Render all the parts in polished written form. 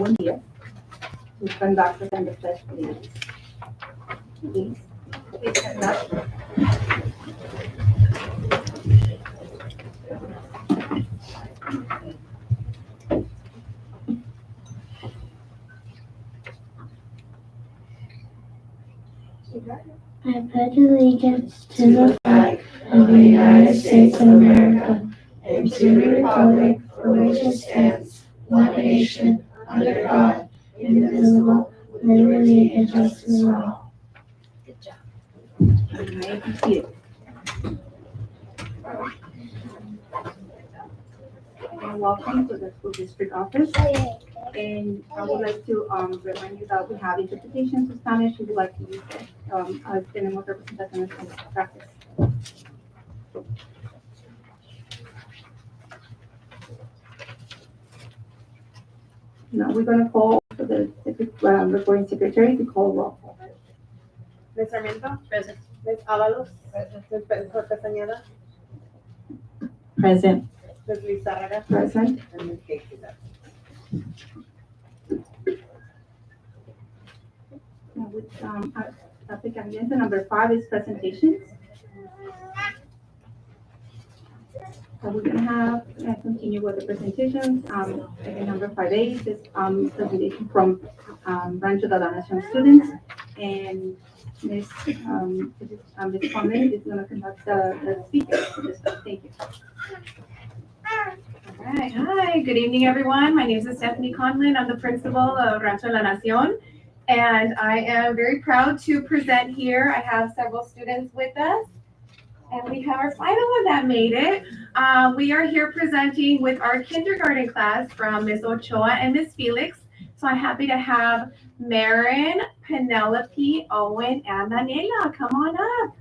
Owen Diaz to conduct us in the pledge, please. Please. Please stand up. I pledge allegiance to the flag of the United States of America and to the republic for which it stands, one nation, under God, indivisible, with liberty and justice for all. Good job. You may be seated. And welcome to the school district office. And I would like to remind you that we have interpretation to Spanish. If you would like to use it, tenemos representación en español. Gracias. Now we're going to call for the recording secretary to call roll. Ms. Sarmiento? Present. Ms. Avalos? Present. Ms. Castañeda? Present. Ms. Lizarraga? Present. And Ms. Casey? Now with topic agenda number 5 is presentations. So we're going to have continue with the presentations. Again, number 5A is presentation from Rancho de la Nación students, and Ms. Conley is going to conduct the speaker for this. Thank you. All right. Hi, good evening, everyone. My name is Stephanie Conlin. I'm the principal of Rancho La Nacion, and I am very proud to present here. I have several students with us, and we have our final one that made it. We are here presenting with our kindergarten class from Ms. Ochoa and Ms. Felix. So I'm happy to have Marin, Penelope, Owen, and Daniela. Come on up.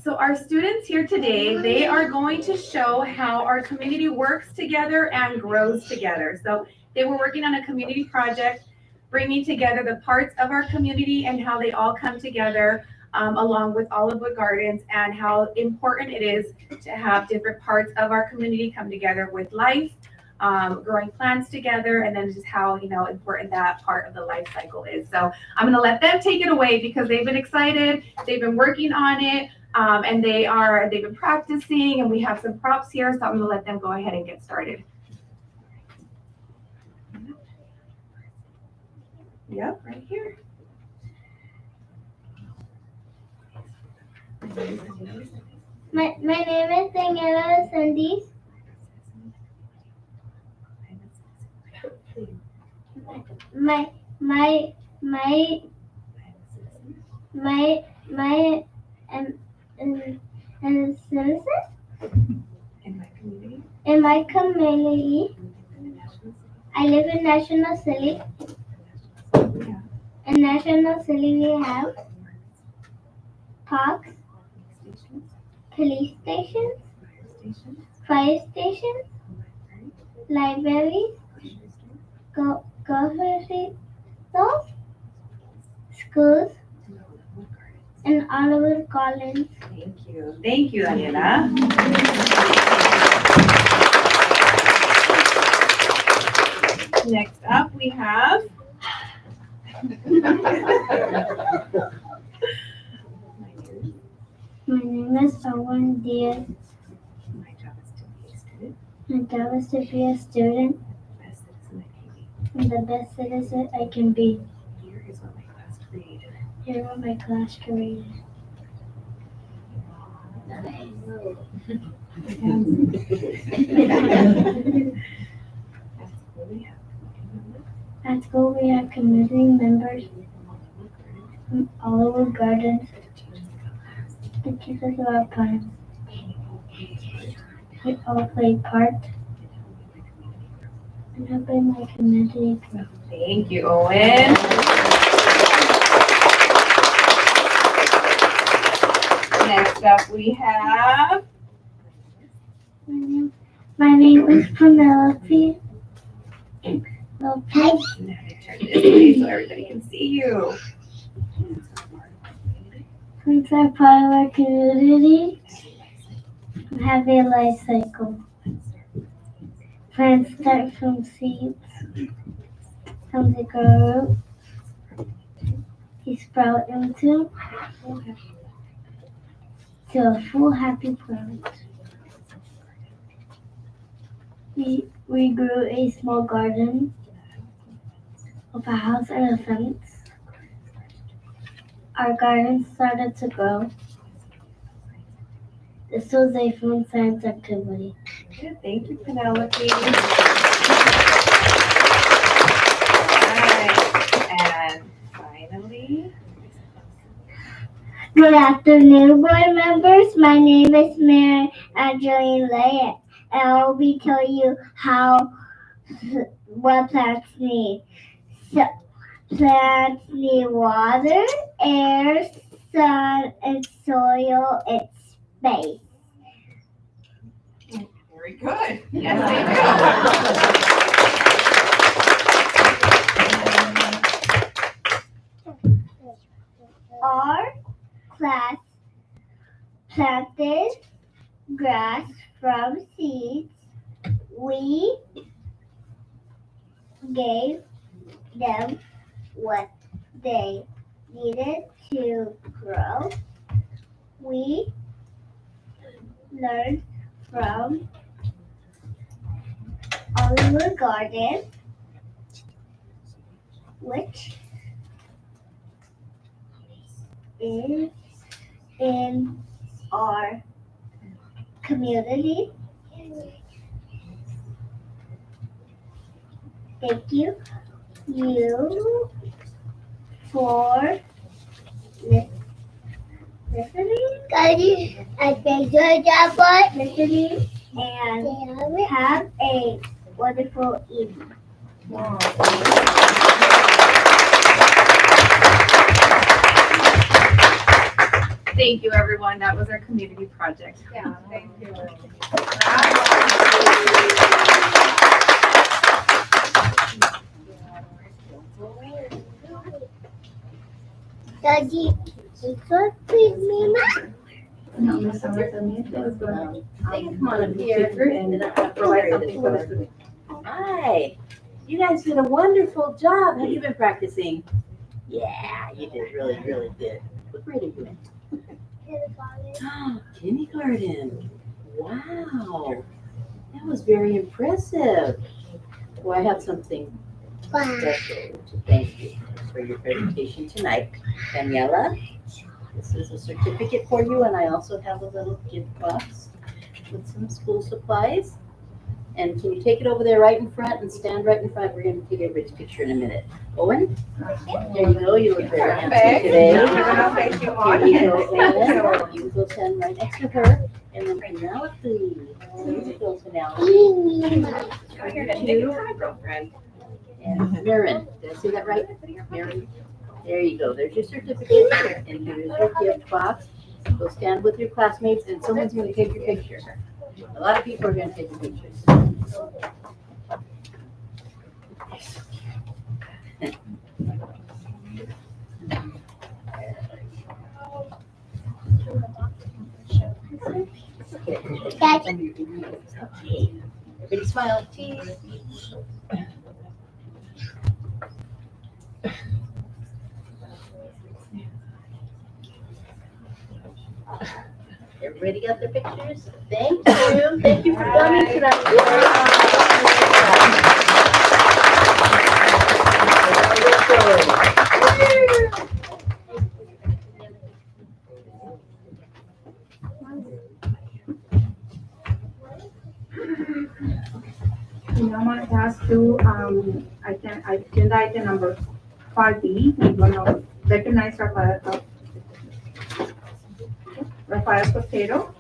So our students here today, they are going to show how our community works together and grows together. So they were working on a community project, bringing together the parts of our community and how they all come together along with Olivewood Gardens, and how important it is to have different parts of our community come together with life, growing plants together, and then just how important that part of the life cycle is. So I'm going to let them take it away because they've been excited, they've been working on it, and they've been practicing, and we have some props here, so I'm going to let them go ahead and get started. Yep, right here. My name is Daniela Sandis. And citizen in my community, I live in National City. In National City, we have parks, police stations, fire stations, libraries, grocery stores, schools, and Olivewood Gardens. Thank you. Thank you, Daniela. Next up, we have My name is Owen Diaz. My job is to be a student. My job is to be a student The best citizen I can be. and the best citizen I can be. Here is what my class created. Here what my class created. At school, we have community members from Olivewood Gardens. The teachers about plants. We all play part in helping my community grow. Thank you, Owen. Next up, we have My name is Penelope Lopez. Now to turn this way so everybody can see you. Since I'm part of our community, have a life cycle. Plants start from seeds, come to grow, you sprout into a full happy plant. We grew a small garden with a house and a fence. Our garden started to grow. This was a fun science activity. Good, thank you, Penelope. All right, and finally. Good afternoon, board members. My name is Mary Angeline Lay, and I will be telling you what plants need. So, plants need water, air, sun, and soil and space. Very good. Yes, Our class planted grass from seeds. We gave them what they needed to grow. We learned from Oliver Garden, which is in our community. Thank you for listening. I think good job, boy. Listening and have a wonderful evening. Thank you, everyone. That was our community project. Yeah, thank you. Daddy, you could feed me, Ma? No, Ms. Summer Sarmiento is going to Come on up here. provide something for the students. Hi. You guys did a wonderful job. Have you been practicing? Yeah, you did really, really good. What grade are you in? Kindergarten. Wow. That was very impressive. Well, I have something special to thank you for your presentation tonight. Daniela, this is a certificate for you, and I also have a little gift box with some school supplies. And can you take it over there right in front and stand right in front? We're going to take everybody's picture in a minute. Owen, there you go. You look very handsome today. Thank you all. Here you go, Owen. You go stand right next to her. And then Penelope. Here you go, Penelope. Right here to take a time, girlfriend. And Marin. Did I say that right? Marin. There you go. There's your certificate. And here's your gift box. Go stand with your classmates, and someone's going to take your picture. A lot of people are going to take your pictures. Okay. Everybody smile, cheese. Everybody got their pictures? Thank you. Thank you for coming tonight. Now I'm going to pass to agenda item number 5B. We're going to recognize Rafael Costero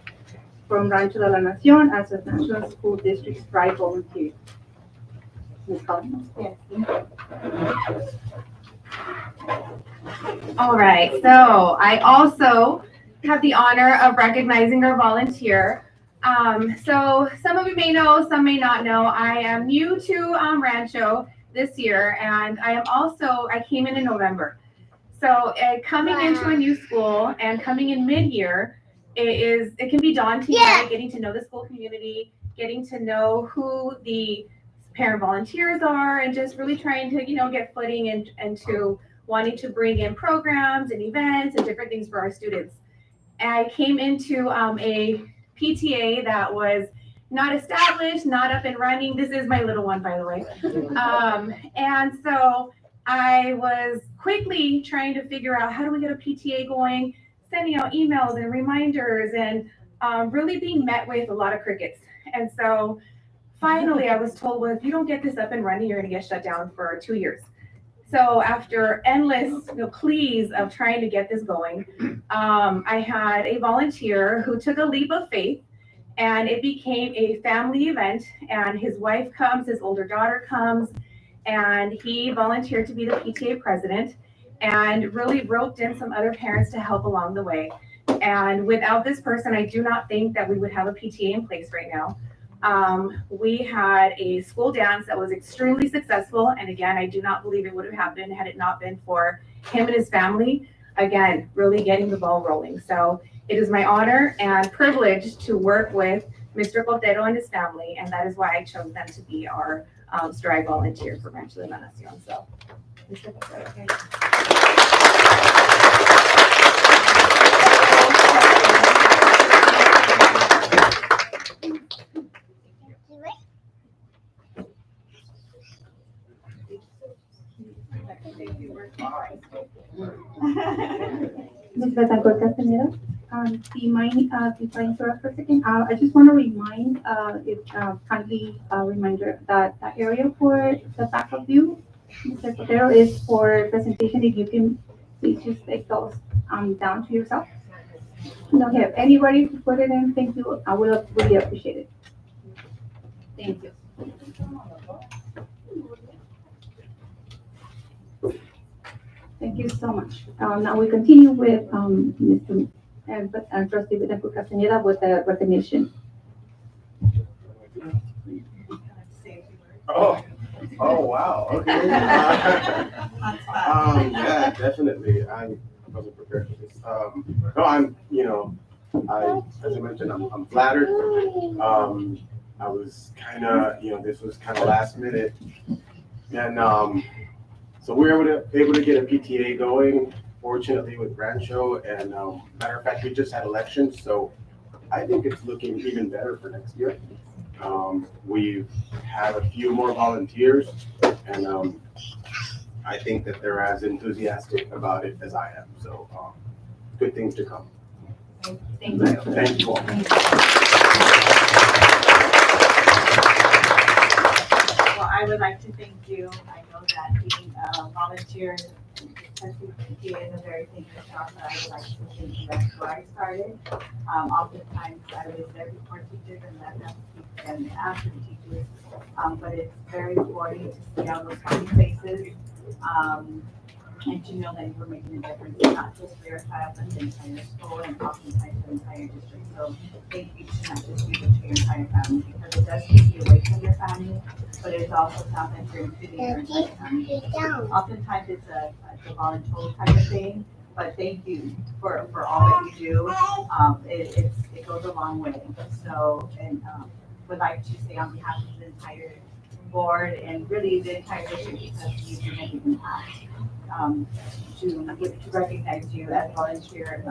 from Rancho de la Nación as a National School District Strike volunteer. Ms. Collins? Yes. All right, so I also have the honor of recognizing our volunteer. So some of you may know, some may not know, I am new to Rancho this year, and I came in November. So coming into a new school and coming in mid-year, it can be daunting, right? Getting to know the school community, getting to know who the parent volunteers are, and just really trying to, get footing and to wanting to bring in programs and events and different things for our students. I came into a PTA that was not established, not up and running. This is my little one, by the way. And so I was quickly trying to figure out, how do we get a PTA going, sending out emails and reminders, and really being met with a lot of crickets. And so finally I was told, well, if you don't get this up and running, you're going to get shut down for 2 years. So after endless pleas of trying to get this going, I had a volunteer who took a leap of faith, and it became a family event. And his wife comes, his older daughter comes, and he volunteered to be the PTA president and really roped in some other parents to help along the way. And without this person, I do not think that we would have a PTA in place right now. We had a school dance that was extremely successful. And again, I do not believe it would have happened had it not been for him and his family. Again, really getting the ball rolling. So it is my honor and privilege to work with Mr. Cotero and his family. And that is why I chose them to be our Strive volunteer for Rancho de la Nacion. So, Mr. Cotero. Ms. Betancourt Castaneda, do you mind if I interrupt for a second? I just want to remind, kindly reminder that the area for the backup view, Mr. Cotero, is for presentation. If you can please just take those down to yourself. Don't have anybody to put it in. Thank you. I will really appreciate it. Thank you. Thank you so much. Now we continue with Mr. Trustee Betancourt Castaneda with the recognition. Oh, wow, okay. Yeah, definitely. I wasn't prepared for this. As I mentioned, I'm flattered. I was kind of, this was kind of last minute. And so we were able to get a PTA going, fortunately, with Rancho. And matter of fact, we just had elections, so I think it's looking even better for next year. We have a few more volunteers, and I think that they're as enthusiastic about it as I am. So good things to come. Thank you. Thank you all. Well, I would like to thank you. I know that being a volunteer, especially PTA, is a very thankless job, but I would like to thank you. That's where I started. Oftentimes, I was there before teachers and left and after teachers. But it's very rewarding to see all those funny faces and to know that you were making a difference, not just for your child, but the entire school and oftentimes the entire district. So thank you to not just you, but to your entire family, because it does keep you away from your family, but it's also something for including your entire family. Oftentimes it's a volunteer type of thing, but thank you for all that you do. It goes a long way. So, and would like to say on behalf of the entire board and really the entire district, because you've been making an impact, to recognize you as a volunteer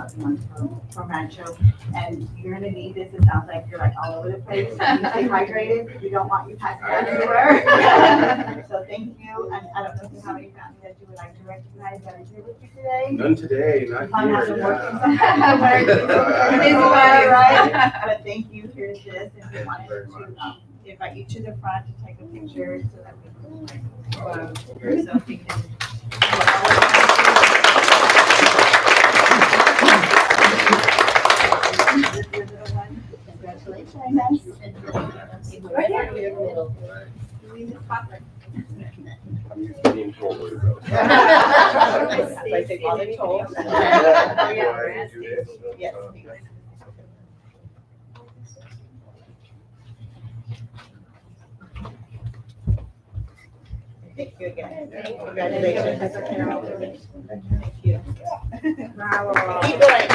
from Rancho. And you're gonna need this. It sounds like you're like all over the place. You stay hydrated. We don't want you passing out anywhere. So thank you. And I don't know if you have any family that you would like to recognize that are here with you today. None today, not here. It is right? But thank you. Here's this, and we wanted to invite you to the front to take a picture so that we can, so if you can. I'm used to being told what to go. I take all the tolls. Do I do this? Yes. Thank you again. Congratulations. Thank you. Bravo. Keep going.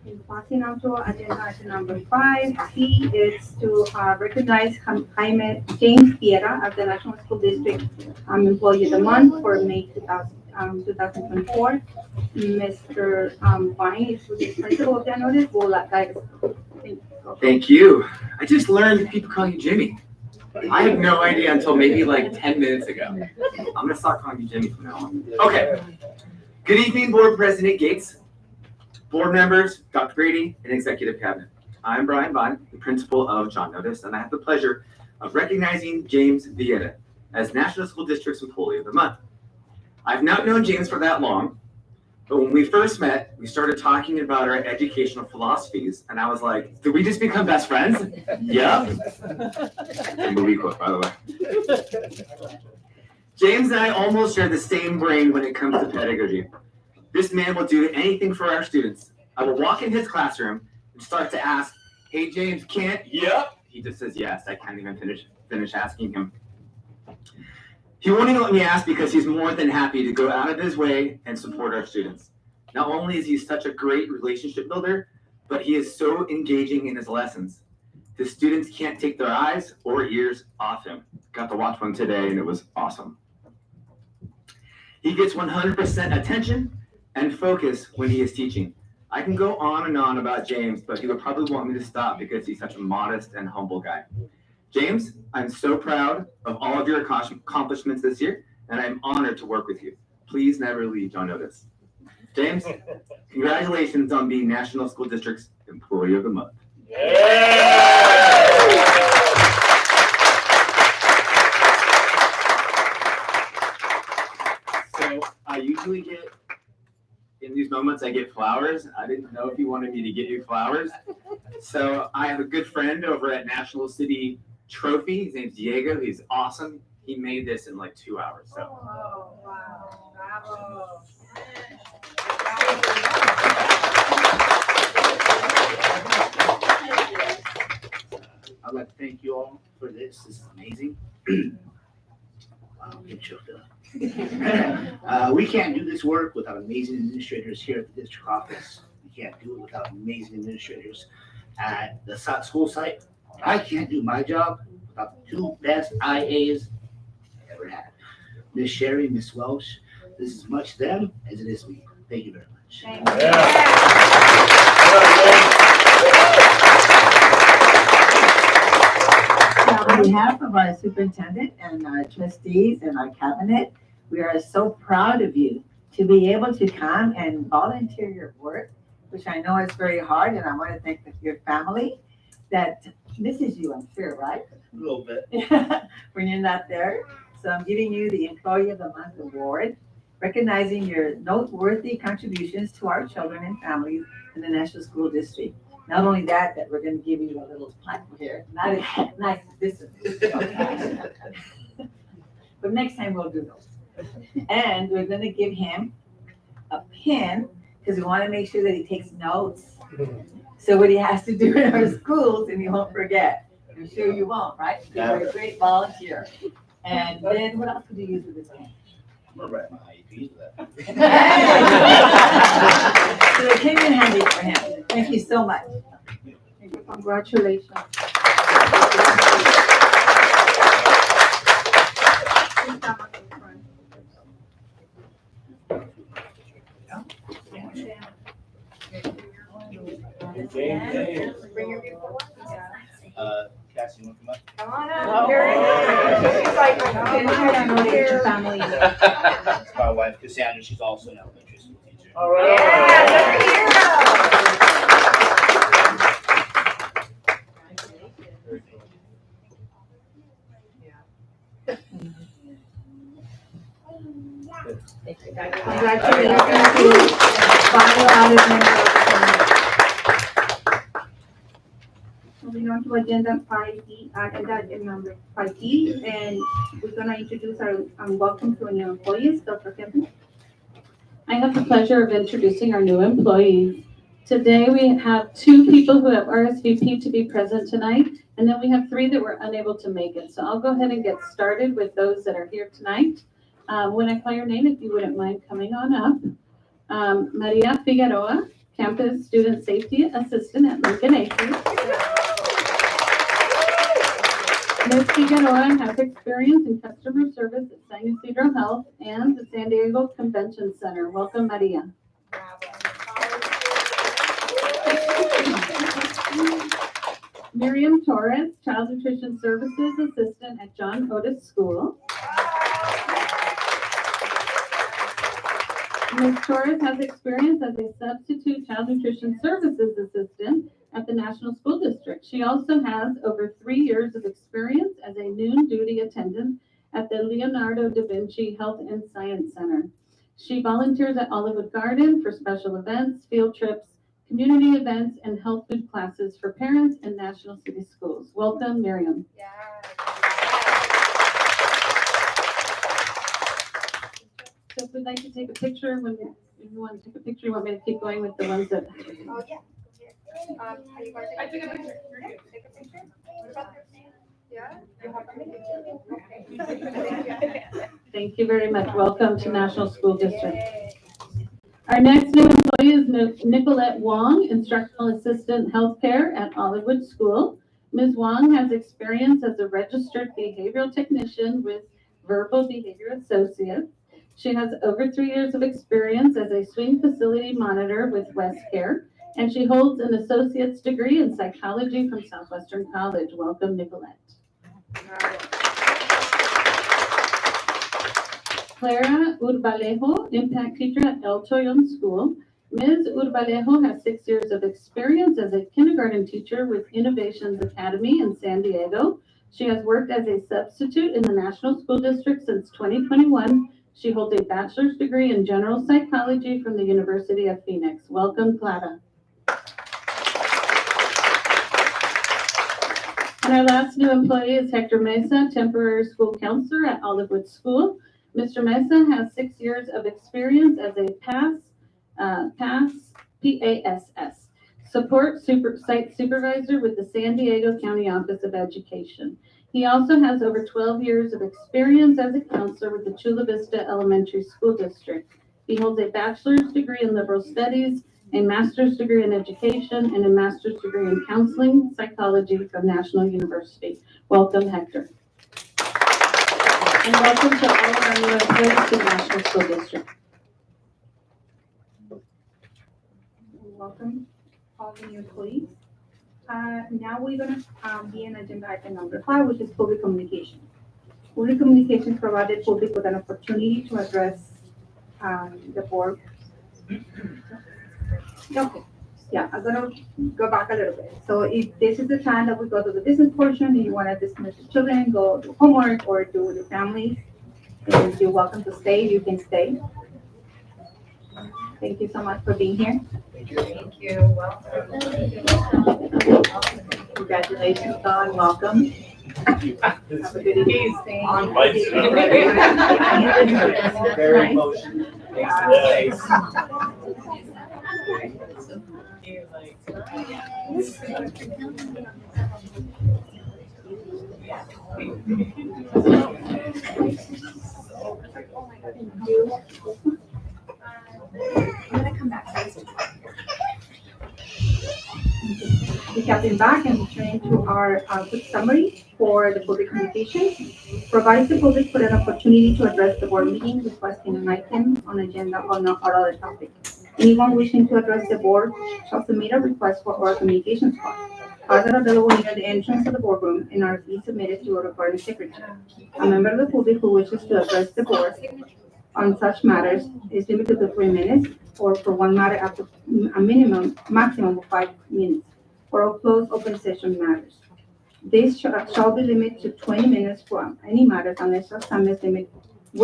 And passing on to agenda item number 5C is to recognize Jaime James Piera as the National School District Employee of the Month for May 2024. Mr. Vine is the principal of the notice. Will that guide us? Thank you. I just learned people call you Jimmy. I had no idea until maybe like 10 minutes ago. I'm gonna start calling you Jimmy from now on. Okay. Good evening, Board President Gates, board members, Dr. Grady, and Executive Cabinet. I'm Brian Vine, the principal of John Notice, and I have the pleasure of recognizing James Villeda as National School District's Employee of the Month. I've not known James for that long, but when we first met, we started talking about our educational philosophies, and I was like, did we just become best friends? Yeah. Movie quote, by the way. James and I almost share the same brain when it comes to pedagogy. This man will do anything for our students. I will walk in his classroom and start to ask, hey, James, can't? Yep. He just says yes. I can't even finish asking him. He won't even let me ask because he's more than happy to go out of his way and support our students. Not only is he such a great relationship builder, but he is so engaging in his lessons. The students can't take their eyes or ears off him. Got to watch one today and it was awesome. He gets 100% attention and focus when he is teaching. I can go on and on about James, but he would probably want me to stop because he's such a modest and humble guy. James, I'm so proud of all of your accomplishments this year, and I'm honored to work with you. Please never leave John Notice. James, congratulations on being National School District's Employee of the Month. So I usually get, in these moments, I get flowers. I didn't know if you wanted me to get you flowers. So I have a good friend over at National City Trophy. His name's Diego. He's awesome. He made this in like 2 hours. So. Oh, wow. Bravo. I'd like to thank you all for this. This is amazing. Wow, get choked up. We can't do this work without amazing administrators here at the district office. We can't do it without amazing administrators at the school site. I can't do my job without the two best IAs I ever had. Miss Sherry, Miss Welsh. This is much them as it is me. Thank you very much. Thank you. On behalf of our superintendent and our trustees and our cabinet, we are so proud of you to be able to come and volunteer your work, which I know is very hard, and I want to thank your family that misses you, I'm sure, right? A little bit. When you're not there. So I'm giving you the Employee of the Month award, recognizing your noteworthy contributions to our children and families in the National School District. Not only that, we're going to give you a little plaque here. Not as nice as this one. But next time we'll do those. And we're going to give him a pen because we want to make sure that he takes notes. So what he has to do in our schools and he won't forget. I'm sure you won't, right? You're a great volunteer. And then what else could you use with this pen? I'm gonna write my IEPs with that. So it came in handy for him. Thank you so much. Congratulations. Cassie, you want to come up? Come on up. She's like, Family. It's my wife, Cassandra. She's also an elementary school teacher. Yeah, look at you. Congratulations. Final audit member of the committee. Moving on to agenda 5D, agenda number 5D, and we're gonna introduce our welcome to our new employees, Dr. Kevin. I have the pleasure of introducing our new employees. Today, we have 2 people who have RSVP to be present tonight, and then we have 3 that were unable to make it. So I'll go ahead and get started with those that are here tonight. When I call your name, if you wouldn't mind coming on up. Maria Figueroa, Campus Student Safety Assistant at Lincoln Acres. Ms. Figueroa has experience in customer service at San Ysidro Health and the San Diego Convention Center. Welcome, Maria. Miriam Torres, Child Nutrition Services Assistant at John Otis School. Ms. Torres has experience as a substitute child nutrition services assistant at the National School District. She also has over 3 years of experience as a noon duty attendant at the Leonardo da Vinci Health and Science Center. She volunteers at Olivewood Garden for special events, field trips, community events, and health food classes for parents and National City Schools. Welcome, Miriam. So if we'd like to take a picture, if you want to take a picture, you want me to keep going with the ones that? Oh, yeah. I took a picture. Take a picture? What about their name? Yeah? You have a picture? Thank you very much. Welcome to National School District. Our next new employee is Nicolette Wong, Instructional Assistant Healthcare at Olivewood School. Ms. Wong has experience as a registered behavioral technician with Verbal Behavior Associates. She has over 3 years of experience as a swing facility monitor with WestCare, and she holds an associate's degree in psychology from Southwestern College. Welcome, Nicolette. Clara Urbalejo, impact teacher at El Toyon School. Ms. Urbalejo has 6 years of experience as a kindergarten teacher with Innovations Academy in San Diego. She has worked as a substitute in the National School District since 2021. She holds a bachelor's degree in general psychology from the University of Phoenix. Welcome, Clara. And our last new employee is Hector Mesa, temporary school counselor at Olivewood School. Mr. Mesa has 6 years of experience as a PASS support site supervisor with the San Diego County Office of Education. He also has over 12 years of experience as a counselor with the Chula Vista Elementary School District. He holds a bachelor's degree in liberal studies, a master's degree in education, and a master's degree in counseling psychology from National University. Welcome, Hector. And welcome to all of our new employees to the National School District. Welcome, all the new employees. Now we're gonna be in agenda item number 5, which is public communication. Public communication provided public with an opportunity to address the board. Okay, yeah, I'm gonna go back a little bit. So if this is the time that we go to the business portion, and you wanna dismiss the children, go do homework or do with your families, and you're welcome to stay, you can stay. Thank you so much for being here. Thank you. Welcome. Congratulations, Don. Welcome. Have a good evening. Very emotional. Makes I'm gonna come back first. We have been back and returning to our quick summary for the public communication. Provides the public with an opportunity to address the board meeting, requesting an item on agenda or other topic. Anyone wishing to address the board shall submit a request for oral communications card. Cards are available near the entrance of the boardroom and are being submitted to a recording secretary. A member of the public who wishes to address the board on such matters is limited to 3 minutes, or for one matter up to a maximum of 5 minutes, for all closed open session matters. This shall be limited to 20 minutes for any matters unless such time limit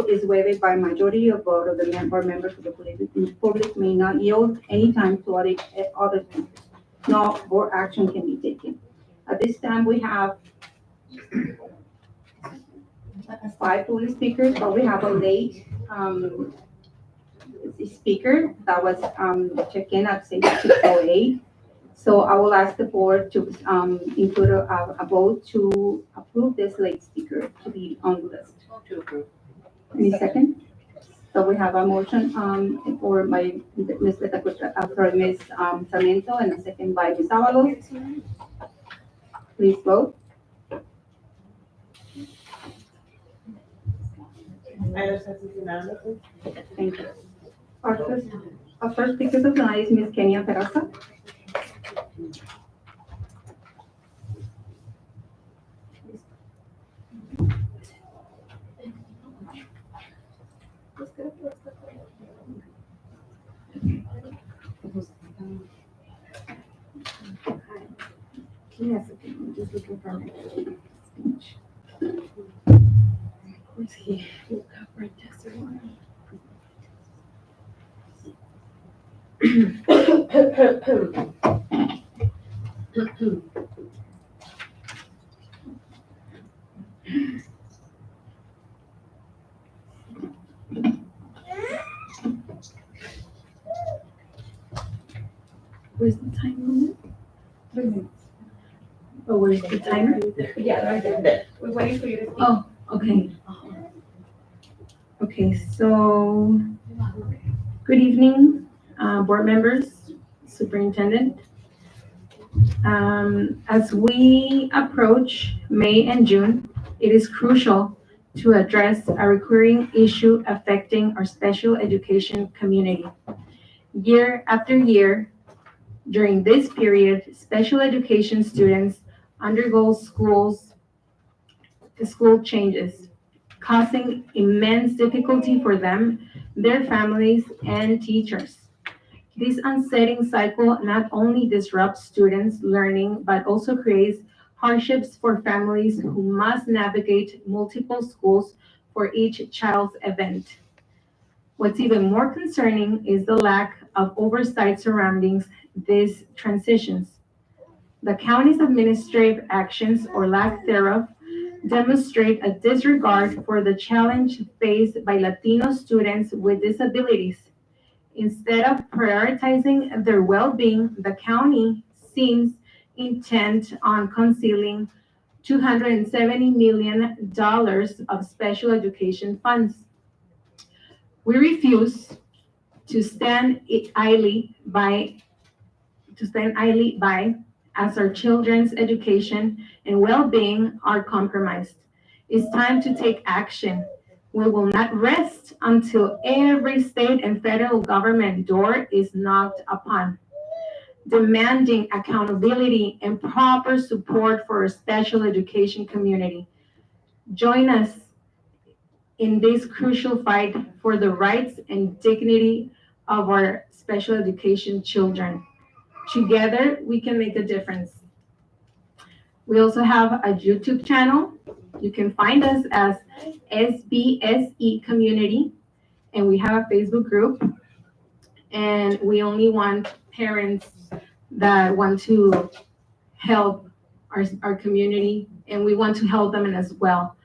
is waived by majority of vote of the board members of the public may not yield any time to other speakers. No board action can be taken. At this time, we have 5 public speakers, but we have a late speaker that was checked in at 6:08. So I will ask the board to include a vote to approve this late speaker to be on the list. Move to approve. Any second? So we have a motion for my Ms. Sarmiento and a second by Ms. Avalos. Please vote. Thank you. Our first speaker of the night is Ms. Kenya Peraza. Yes, okay, I'm just looking for my speech. Of course, he will cover this one. Where's the time limit? Oh, where's the timer? Yeah, right there. We're waiting for you to speak. Oh, okay. Okay, so, good evening, board members, superintendent. As we approach May and June, it is crucial to address a recurring issue affecting our special education community. Year after year, during this period, special education students undergo school changes, causing immense difficulty for them, their families, and teachers. This unsettling cycle not only disrupts students' learning, but also creates hardships for families who must navigate multiple schools for each child's event. What's even more concerning is the lack of oversight surrounding these transitions. The county's administrative actions, or lack thereof, demonstrate a disregard for the challenge faced by Latino students with disabilities. Instead of prioritizing their well-being, the county seems intent on concealing $270 million of special education funds. We refuse to stand idly by as our children's education and well-being are compromised. It's time to take action. We will not rest until every state and federal government door is knocked upon, demanding accountability and proper support for our special education community. Join us in this crucial fight for the rights and dignity of our special education children. Together, we can make a difference. We also have a YouTube channel. You can find us as SBSE Community, and we have a Facebook group. And we only want parents that want to help our community, and we want to help them as well.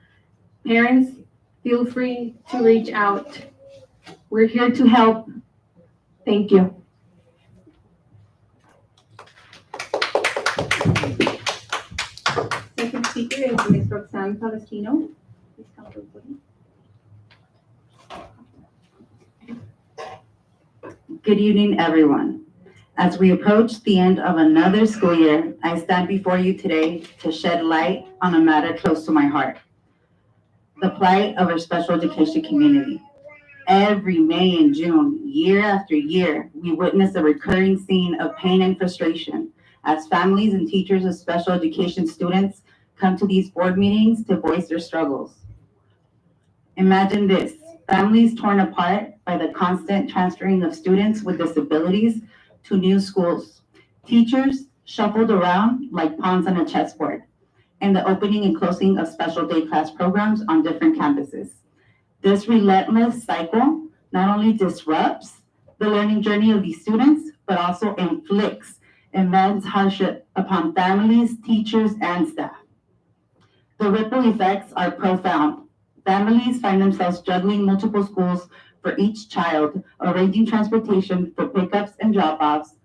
Parents, feel free to reach out. We're here to help. Thank you. Second speaker is Ms. Roxanne Palestino. Please come to the podium. Good evening, everyone. As we approach the end of another school year, I stand before you today to shed light on a matter close to my heart: the plight of our special education community. Every May and June, year after year, we witness a recurring scene of pain and frustration as families and teachers of special education students come to these board meetings to voice their struggles. Imagine this: families torn apart by the constant transferring of students with disabilities to new schools, teachers shuffled around like pawns on a chessboard, and the opening and closing of special day class programs on different campuses. This relentless cycle not only disrupts the learning journey of these students, but also inflicts immense hardship upon families, teachers, and staff. The ripple effects are profound. Families find themselves juggling multiple schools for each child, arranging transportation for pickups and drop-offs,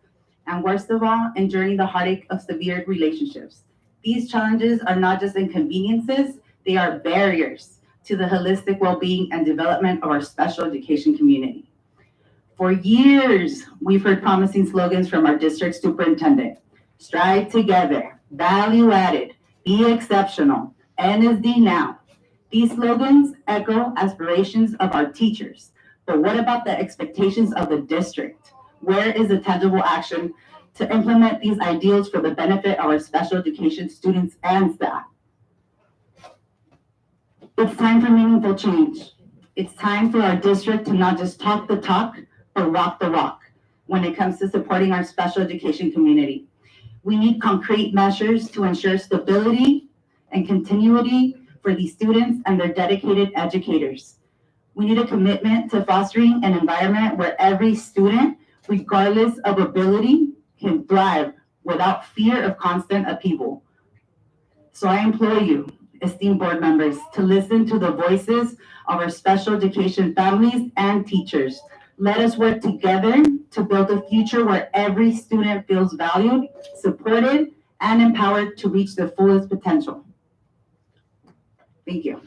and worst of all, enduring the heartache of severe relationships. These challenges are not just inconveniences, they are barriers to the holistic well-being and development of our special education community. For years, we've heard promising slogans from our district superintendent: strive together, value added, be exceptional, NSD now. These slogans echo aspirations of our teachers, but what about the expectations of the district? Where is the tangible action to implement these ideals for the benefit of our special education students and staff? It's time for meaningful change. It's time for our district to not just talk the talk, but walk the walk when it comes to supporting our special education community. We need concrete measures to ensure stability and continuity for these students and their dedicated educators. We need a commitment to fostering an environment where every student, regardless of ability, can thrive without fear of constant upheaval. So I implore you, esteemed board members, to listen to the voices of our special education families and teachers. Let us work together to build a future where every student feels valued, supported, and empowered to reach their fullest potential. Thank you.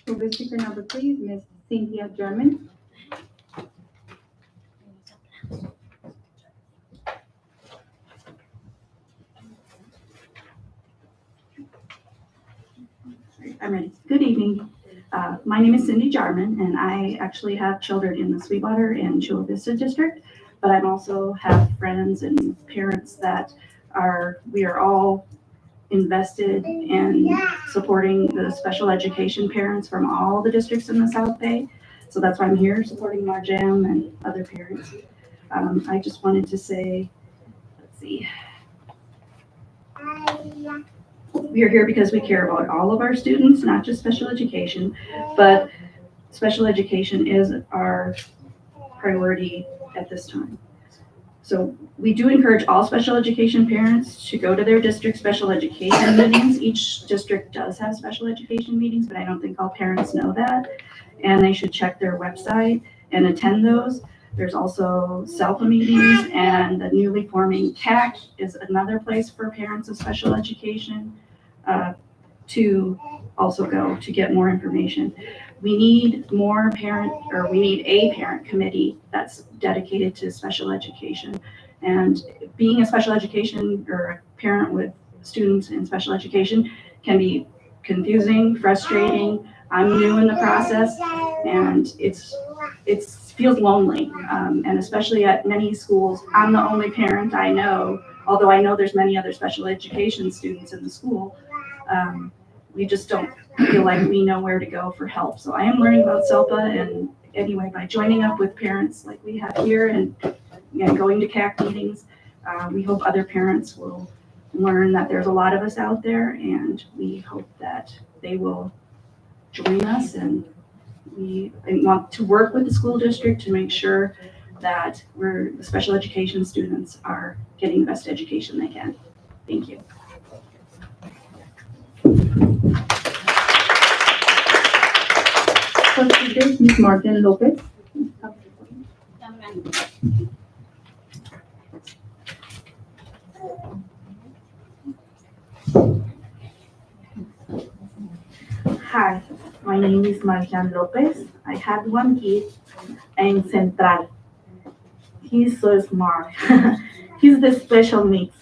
Over speaker number 3 is Ms. Cynthia German. I'm ready. Good evening. My name is Cindy Jarman, and I actually have children in the Sweetwater and Chula Vista district, but I also have friends and parents that we are all invested in supporting the special education parents from all the districts in the South Bay. So that's why I'm here supporting Marjam and other parents. I just wanted to say, let's see. We are here because we care about all of our students, not just special education, but special education is our priority at this time. So we do encourage all special education parents to go to their district special education meetings. Each district does have special education meetings, but I don't think all parents know that. And they should check their website and attend those. There's also SELPA meetings, and the newly forming CAC is another place for parents of special education to also go to get more information. We need we need a parent committee that's dedicated to special education. And being a special education or a parent with students in special education can be confusing, frustrating. I'm new in the process, and it feels lonely. And especially at many schools, I'm the only parent I know, although I know there's many other special education students in the school. We just don't feel like we know where to go for help. So I am learning about SELPA, and anyway, by joining up with parents like we have here and going to CAC meetings, we hope other parents will learn that there's a lot of us out there, and we hope that they will join us, and we want to work with the school district to make sure that the special education students are getting the best education they can. Thank you. First speaker is Ms. Martin Lopez. Hi, my name is Marjan Lopez. I have one kid in Central. He's so smart. He's the special needs.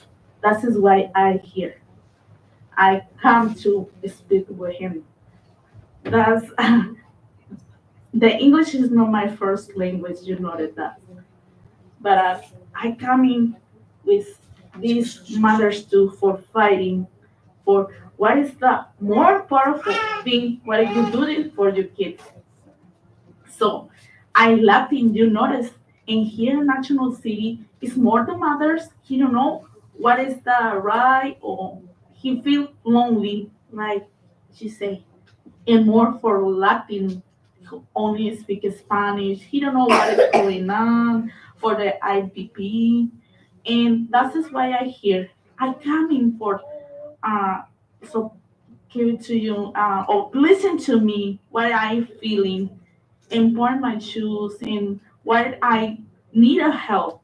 That is why I'm here. I come to speak with him. That's the English is not my first language, you know that. But I come in with these mothers too for fighting for what is the more powerful thing, what are you doing for your kids? So I laughing, you notice, and here in National City, it's more the mothers, he don't know what is the right, or he feel lonely, like she say, and more for Latin, who only speak Spanish, he don't know what is going on for the IPP, and that is why I here. I come in for so give it to you, or listen to me, what I'm feeling, and burn my shoes, and what I need a help.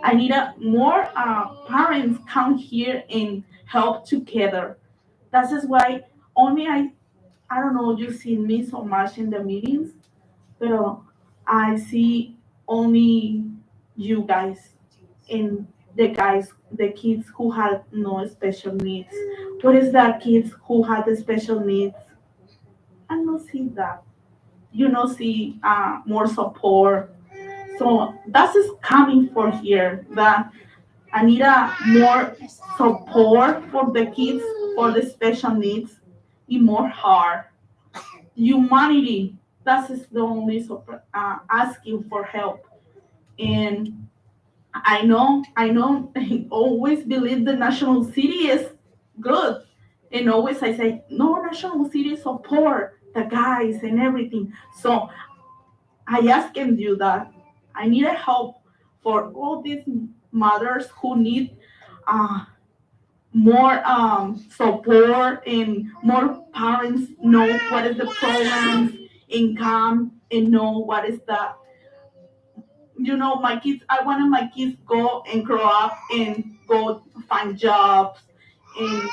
I need a more parents come here and help together. That is why only I don't know, you see me so much in the meetings, but I see only you guys and the guys, the kids who have no special needs. What is that kids who have the special needs? I don't see that. You know, see more support. So that is coming for here. That I need a more support for the kids for the special needs in more heart. Humanity. That is the only support, asking for help. And I always believe the national city is good. And always I say, no, national city support the guys and everything. So I asking you that I need a help for all these mothers who need more support, and more parents know what is the programs, income, and know what is the, my kids, I wanted my kids go and grow up and go find jobs, and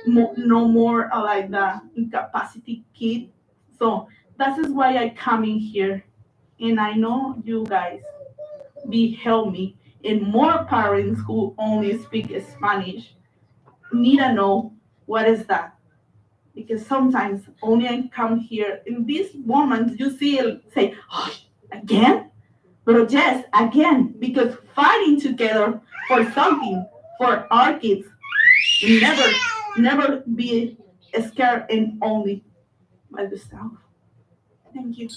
no more like the incapacity kid. So that is why I come in here, and I know you guys be help me, and more parents who only speak Spanish need to know what is that, because sometimes only I come here in these moments you see say, oh, again. But yes, again, because fighting together for something for our kids, never be scared and only by yourself. Thank you.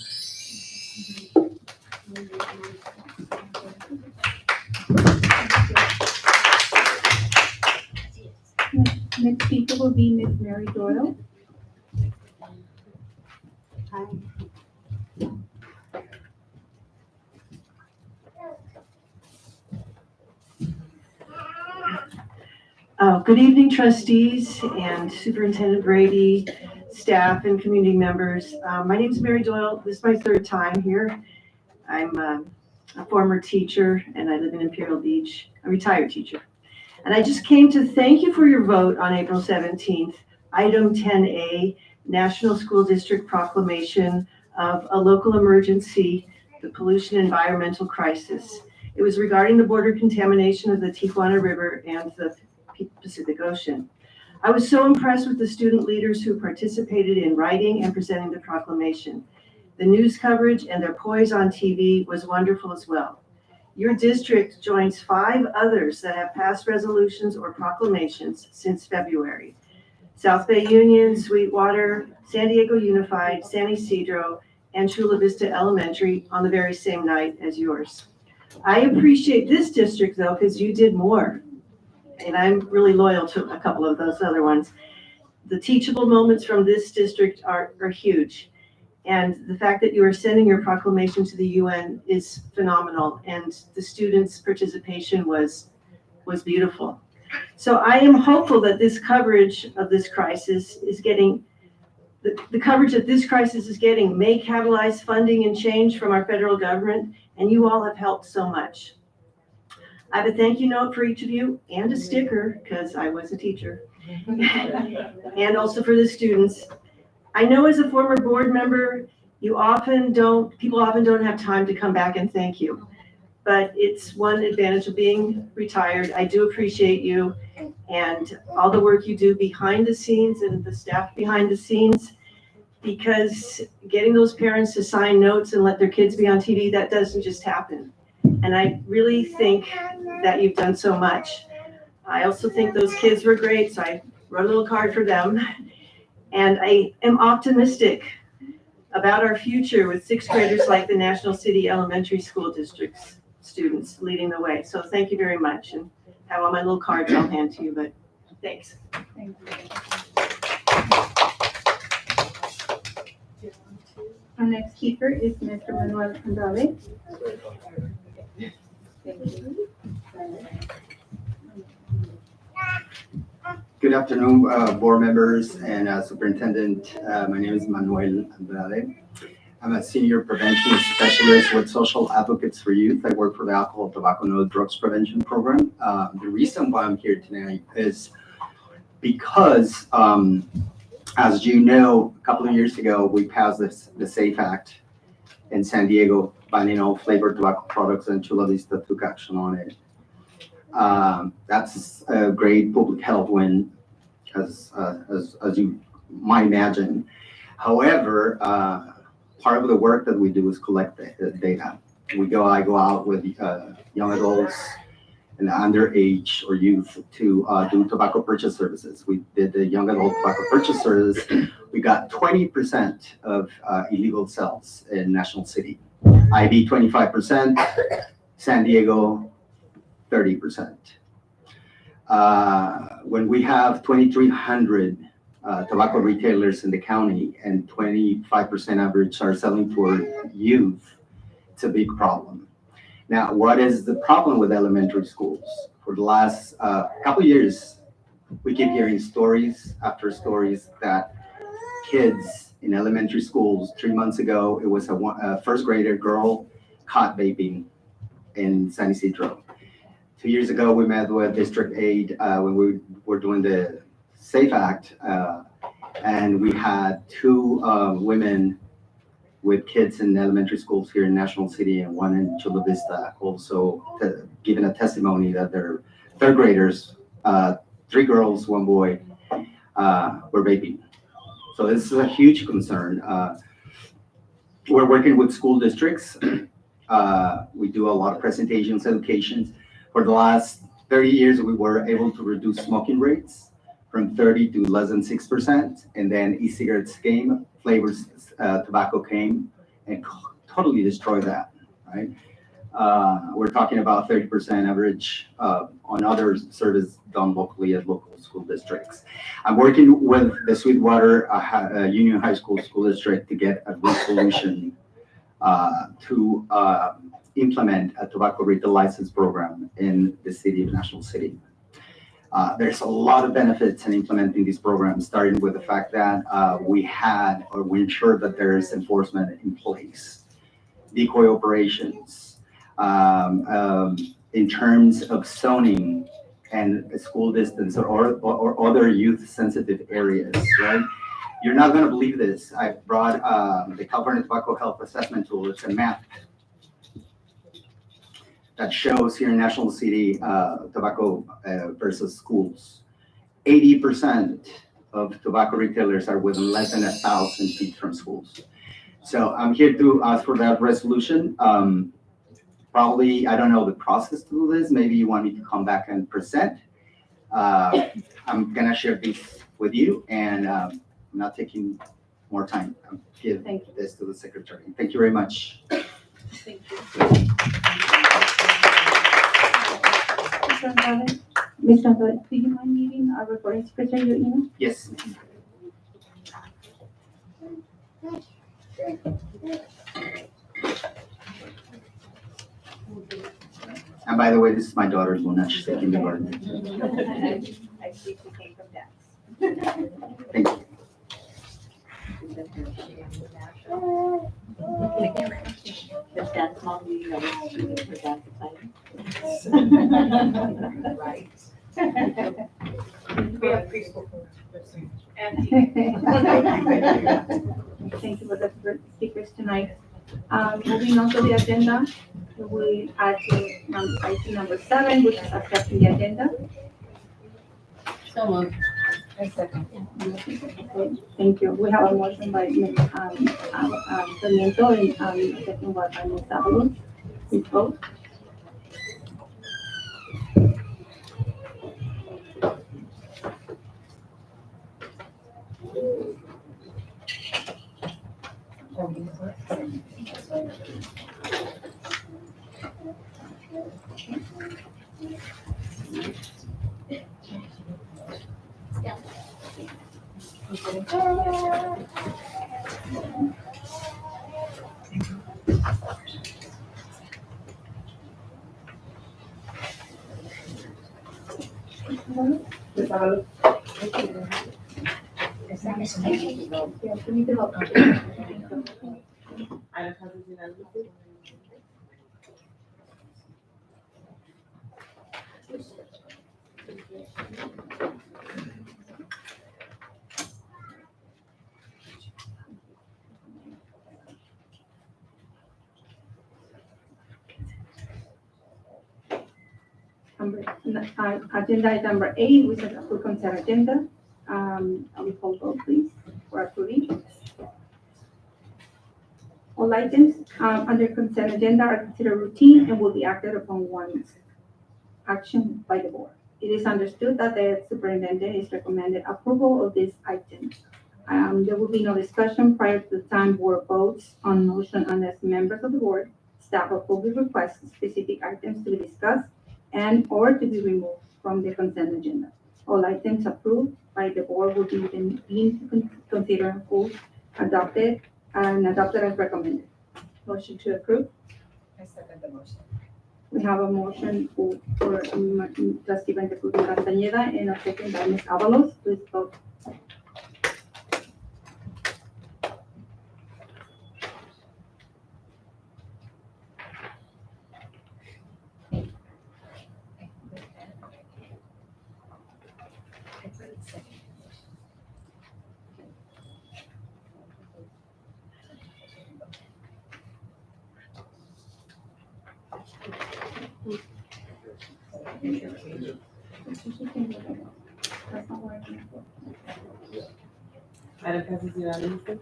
Next speaker will be Ms. Mary Doyle. Hi. Good evening, trustees and Superintendent Brady, staff and community members. My name is Mary Doyle. This is my third time here. I'm a former teacher and I live in Imperial Beach, a retired teacher. And I just came to thank you for your vote on April 17th, item 10A, National School District Proclamation of a Local Emergency, the Pollution Environmental Crisis. It was regarding the border contamination of the Tijuana River and the Pacific Ocean. I was so impressed with the student leaders who participated in writing and presenting the proclamation. The news coverage and their poise on TV was wonderful as well. Your district joins 5 others that have passed resolutions or proclamations since February. South Bay Union, Sweetwater, San Diego Unified, San Ysidro, and Chula Vista Elementary on the very same night as yours. I appreciate this district though, because you did more. And I'm really loyal to a couple of those other ones. The teachable moments from this district are huge. And the fact that you are sending your proclamation to the UN is phenomenal. And the students' participation was beautiful. So I am hopeful that this coverage of this crisis is getting, the coverage that this crisis is getting may catalyze funding and change from our federal government. And you all have helped so much. I have a thank you note for each of you and a sticker because I was a teacher. And also for the students. I know as a former board member, people often don't have time to come back and thank you. But it's one advantage of being retired. I do appreciate you and all the work you do behind the scenes and the staff behind the scenes, because getting those parents to sign notes and let their kids be on TV, that doesn't just happen. And I really think that you've done so much. I also think those kids were great, so I wrote a little card for them. And I am optimistic about our future with 6th graders like the National City Elementary School District's students leading the way. So thank you very much. And I have all my little cards I'll hand to you, but thanks. Thank you. Our next speaker is Mr. Manuel Andrade. Good afternoon, board members and superintendent. My name is Manuel Andrade. I'm a senior prevention specialist with Social Advocates for Youth. I work for the Alcohol, Tobacco, No Drugs Prevention Program. The reason why I'm here tonight is because, as you know, a couple of years ago, we passed the SAFE Act in San Diego, banning all flavored tobacco products, and Chula Vista took action on it. That's a great public health win, as you might imagine. However, part of the work that we do is collect the data. I go out with young adults and underage or youth to do tobacco purchase services. We did the young adult tobacco purchase service. We got 20% of illegal sales in National City. IB 25%, San Diego 30%. When we have 2,300 tobacco retailers in the county and 25% average are selling toward youth, it's a big problem. Now, what is the problem with elementary schools? For the last couple of years, we keep hearing stories after stories that kids in elementary schools, 3 months ago, it was a first grader girl caught vaping in San Isidro. 2 years ago, we met with District 8 when we were doing the SAFE Act, and we had 2 women with kids in elementary schools here in National City and one in Chula Vista also giving a testimony that their third graders, 3 girls, 1 boy, were vaping. So this is a huge concern. We're working with school districts. We do a lot of presentations, educations. For the last 30 years, we were able to reduce smoking rates from 30 to less than 6%. And then e-cigarettes came, flavors tobacco came, and totally destroyed that, right? We're talking about 30% average on other service done locally at local school districts. I'm working with the Sweetwater Union High School District to get a resolution to implement a tobacco retail license program in the city of National City. There's a lot of benefits in implementing these programs, starting with the fact that we ensured that there is enforcement in place, decoy operations, in terms of zoning and school distance or other youth-sensitive areas, right? You're not going to believe this. I brought the California Tobacco Health Assessment Tool. It's a map that shows here in National City tobacco versus schools. 80% of tobacco retailers are within less than 1,000 feet from schools. So I'm here to ask for that resolution. Probably, I don't know the process to do this. Maybe you want me to come back and present. I'm gonna share this with you, and I'm not taking more time. I'll give this to the secretary. Thank you very much. Thank you. Mr. Andrade, do you mind leaving our recording secretary your email? Yes. And by the way, this is my daughter, Luna. She's in kindergarten. I see she came from dance. Thank you. Does dance mom, do you know what students for dance assignment? Right. We have preschool. Thank you for the speakers tonight. Moving on to the agenda, we add to item number 7, which is accepting the agenda. So moved. Thank you. We have a motion by Ms. Sarmiento and second one by Ms. Avalos. Please vote. Yes, we need to vote. Item passes unanimously. Agenda item number 8, which is approve consent agenda. I will call vote, please, for approving. All items under consent agenda are considered routine and will be acted upon once action by the board. It is understood that the superintendent is recommended approval of this item. There will be no discussion prior to the time board votes on motion unless members of the board, staff, or public request specific items to be discussed and or to be removed from the consent agenda. All items approved by the board will be deemed considered full adopted as recommended. Motion to approve. I second the motion. We have a motion for trustee Brenda Cruz Castañeda and a second by Ms. Avalos. Please vote. Item passes unanimously.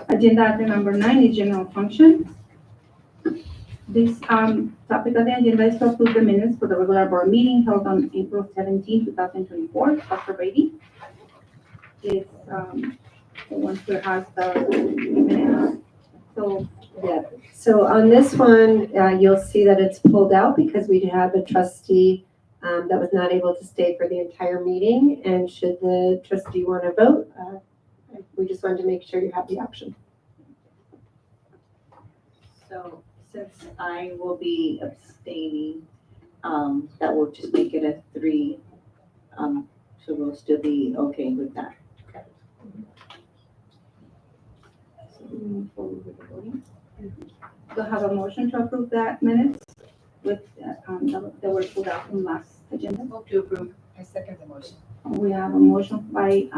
Agenda item number 9 is general function. This topic of the agenda is to approve the minutes for the regular board meeting held on April 17, 2024. Dr. Brady is the one who has the minutes. So, Yeah, so on this one, you'll see that it's pulled out because we have a trustee that was not able to stay for the entire meeting. And should the trustee want to vote, we just wanted to make sure you have the option. So since I will be abstaining, that will just make it a 3. So we'll still be okay with that. so we move forward with the voting. Do I have a motion to approve that minutes with that were pulled out from last agenda? Move to approve. I second the motion. We have a motion by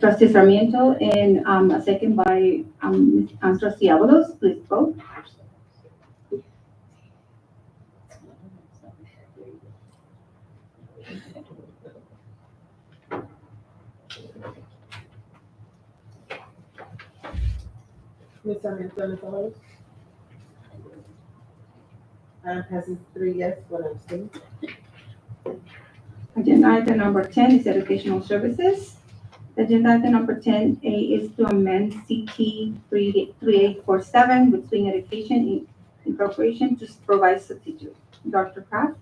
trustee Sarmiento and a second by trustee Avalos. Please vote. Ms. Sarmiento, Ms. Avalos. Item passes 3 yes, 1 abstain. Agenda item number 10 is educational services. Agenda item number 10A is to amend CT 3847 with Swing Education Incorporation to provide substitute. Dr. Kraft,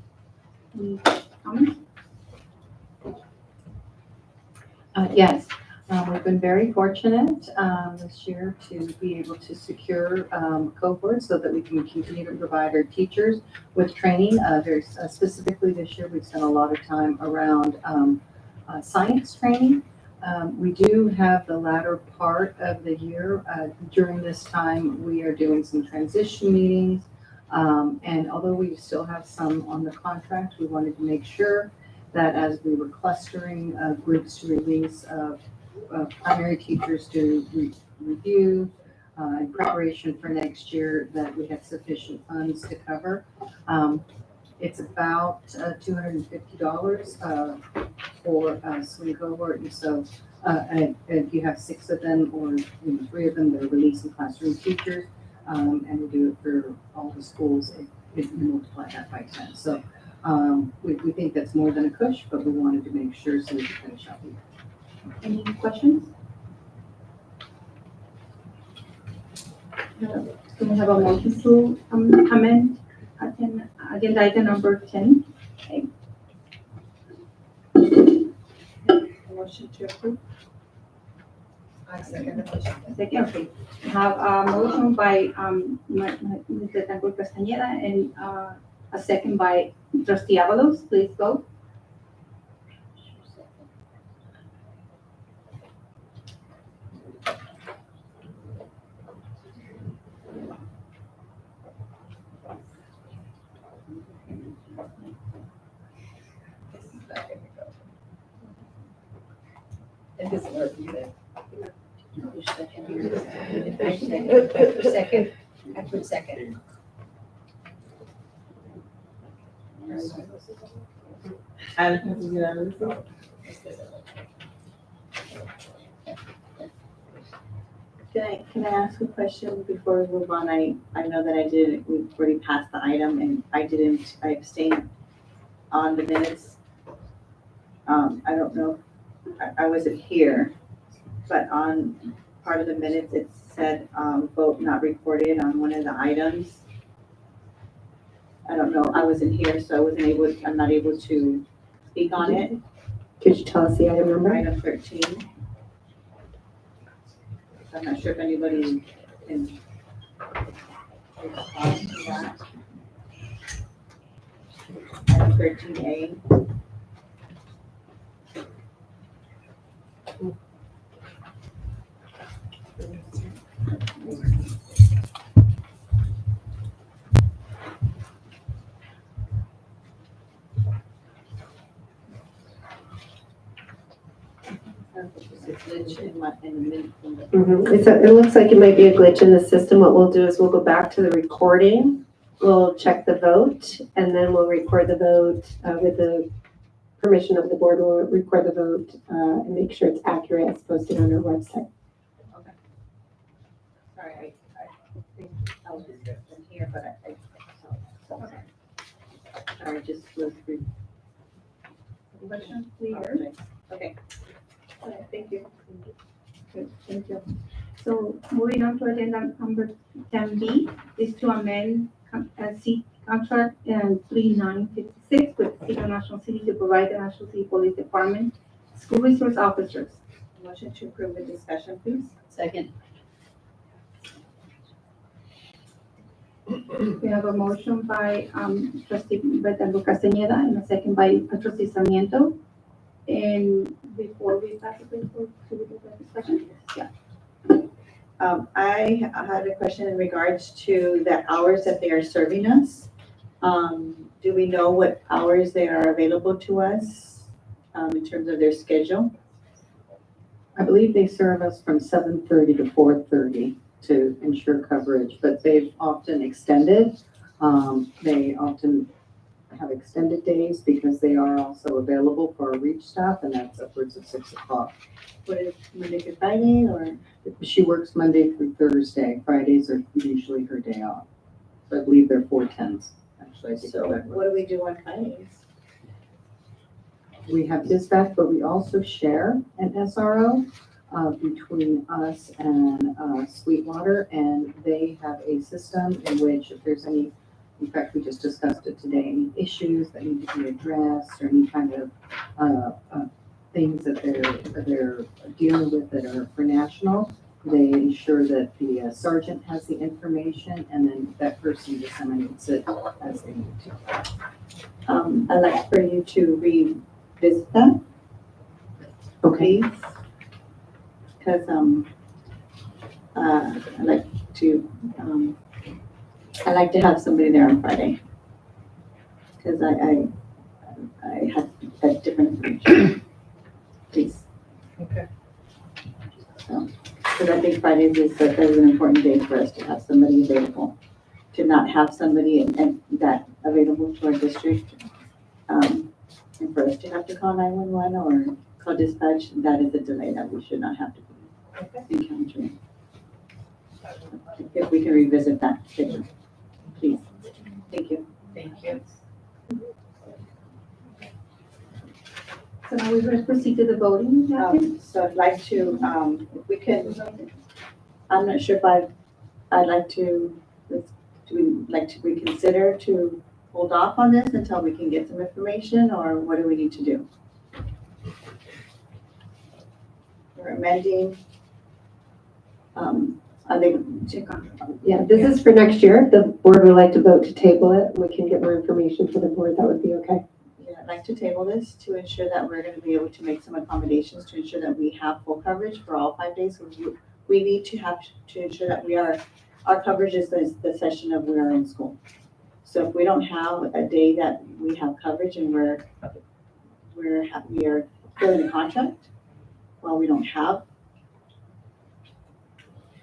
any comments? Yes, we've been very fortunate this year to be able to secure cohorts so that we can continue to provide our teachers with training. Very specifically this year, we've spent a lot of time around science training. We do have the latter part of the year. During this time, we are doing some transition meetings. And although we still have some on the contract, we wanted to make sure that as we were clustering groups to release primary teachers to review in preparation for next year, that we had sufficient funds to cover. It's about $250 for a swing cohort, and so if you have 6 of them or 3 of them, they're releasing classroom teachers, and we do it for all the schools. If you multiply that by 10, so we think that's more than a push, but we wanted to make sure so we could finish out the year. Any questions? Do we have a motion to amend agenda item number 10. Motion to approve. I second the motion. Second, okay. We have a motion by Ms. Betancourt Castañeda and a second by trustee Avalos. Please vote. It is working there. Second, I put second. Can I ask a question before we move on? I know that we've already passed the item and I abstained on the minutes. I don't know, I wasn't here, but on part of the minutes, it said, vote not recorded on one of the items. I don't know, I wasn't here, so I'm not able to speak on it. Could you tell us the item number? Item 13. I'm not sure if anybody can respond to that. Item 13A. It looks like it might be a glitch in the system. What we'll do is we'll go back to the recording. We'll check the vote and then we'll record the vote with the permission of the board. We'll record the vote and make sure it's accurate as posted on our website. Okay. Sorry, I think I was just in here, but sorry, just was through. Question clear. Okay. Thank you. Good, thank you. So moving on to agenda number 10B is to amend seat contract 3956 with City National City to provide the National City Police Department school resource officers. Motion to approve the discussion, please. Second. We have a motion by trustee Betancourt Castañeda and a second by trustee Sarmiento. And before we pass it, should we do the discussion? Yeah. I had a question in regards to the hours that they are serving us. Do we know what hours they are available to us in terms of their schedule? I believe they serve us from 7:30 to 4:30 to ensure coverage, but they've often extended. They often have extended days because they are also available for our reach staff, and that's upwards of 6 o'clock. What is Monday through Friday, or? She works Monday through Thursday. Fridays are usually her day off. So I believe they're 4/10s, actually. So what do we do on Fridays? We have dispatch, but we also share an SRO between us and Sweetwater, and they have a system in which if there's any, in fact, we just discussed it today, any issues that need to be addressed or any kind of things that they're dealing with that are for national, they ensure that the sergeant has the information and then that person disseminates it as they need to. I'd like for you to revisit that. Okay. Because I'd like to have somebody there on Friday. Because I have a different information. Please. Okay. So, because I think Fridays is an important day for us to have somebody available. To not have somebody and that available to our district. And for us to have to call 911 or call dispatch, that is a delay that we should not have to be encountering. If we can revisit that, please. Thank you. Thank you. So now we're going to proceed to the voting. So I'd like to, if we can, I'm not sure if I'd like to do we like to reconsider to hold off on this until we can get some information, or what do we need to do? We're amending, I think, check on. Yeah, this is for next year. The board would like to vote to table it. We can get more information for the board. That would be okay. Yeah, I'd like to table this to ensure that we're gonna be able to make some accommodations to ensure that we have full coverage for all 5 days. So we need to have to ensure that our coverage is the session of we are in school. So if we don't have a day that we have coverage and we are filling the contract, well, we don't have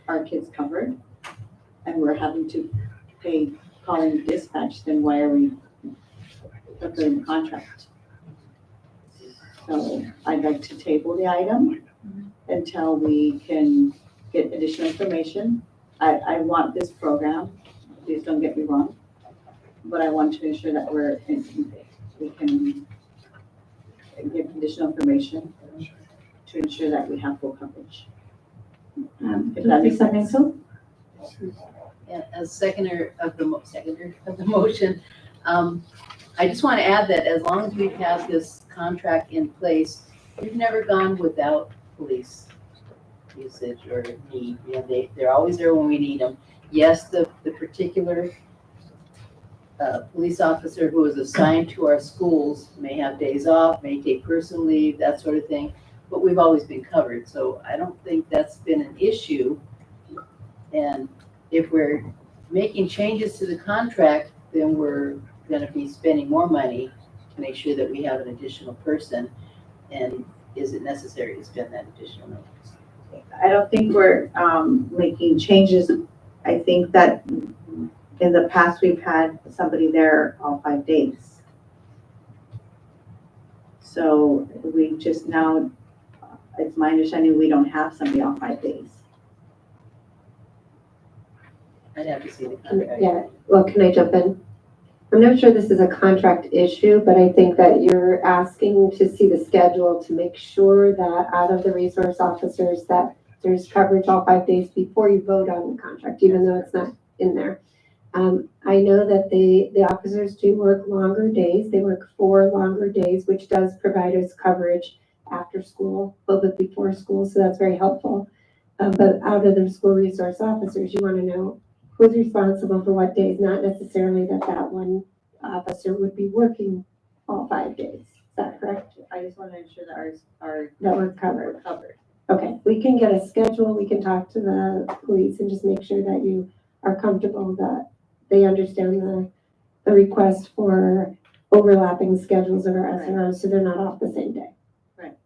our kids covered, and we're having to pay calling dispatch, then why are we fulfilling the contract? So I'd like to table the item until we can get additional information. I want this program, please don't get me wrong, but I want to ensure that we can get additional information to ensure that we have full coverage. If that makes sense. And as seconder of the motion, I just want to add that as long as we've had this contract in place, we've never gone without police usage or need. You know, they're always there when we need them. Yes, the particular police officer who is assigned to our schools may have days off, may take personal leave, that sort of thing, but we've always been covered. So I don't think that's been an issue. And if we're making changes to the contract, then we're going to be spending more money to make sure that we have an additional person. And is it necessary to spend that additional money? I don't think we're making changes. I think that in the past, we've had somebody there all 5 days. So we just now, it's my understanding we don't have somebody all 5 days. I'd have to see the contract. Yeah, well, can I jump in? I'm not sure this is a contract issue, but I think that you're asking to see the schedule to make sure that out of the resource officers that there's coverage all 5 days before you vote on the contract, even though it's not in there. I know that the officers do work longer days. They work 4 longer days, which does provide us coverage after school, a little bit before school, so that's very helpful. But out of the school resource officers, you want to know who's responsible for what days, not necessarily that one officer would be working all 5 days. Is that correct? I just want to ensure that our That we're covered. covered. Okay, we can get a schedule. We can talk to the police and just make sure that you are comfortable that they understand the request for overlapping schedules of our SROs, so they're not off the same day. Right.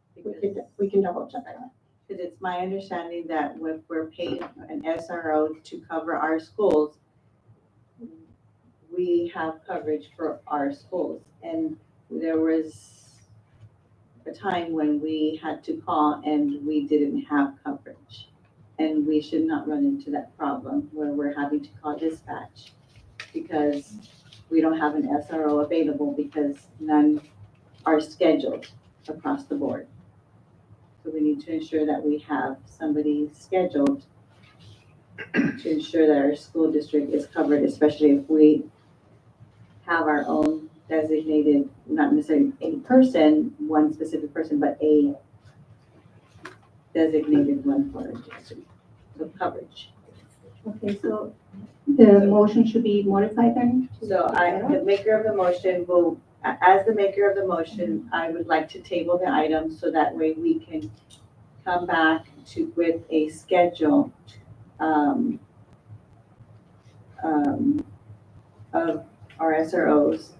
We can double check that. Because it's my understanding that when we're paying an SRO to cover our schools, we have coverage for our schools. And there was a time when we had to call and we didn't have coverage. And we should not run into that problem where we're having to call dispatch because we don't have an SRO available because none are scheduled across the board. So we need to ensure that we have somebody scheduled to ensure that our school district is covered, especially if we have our own designated, not necessarily a person, one specific person, but a designated one for our district, so coverage. Okay, so the motion should be modified then? So the maker of the motion will, as the maker of the motion, I would like to table the item so that way we can come back with a schedule of our SROs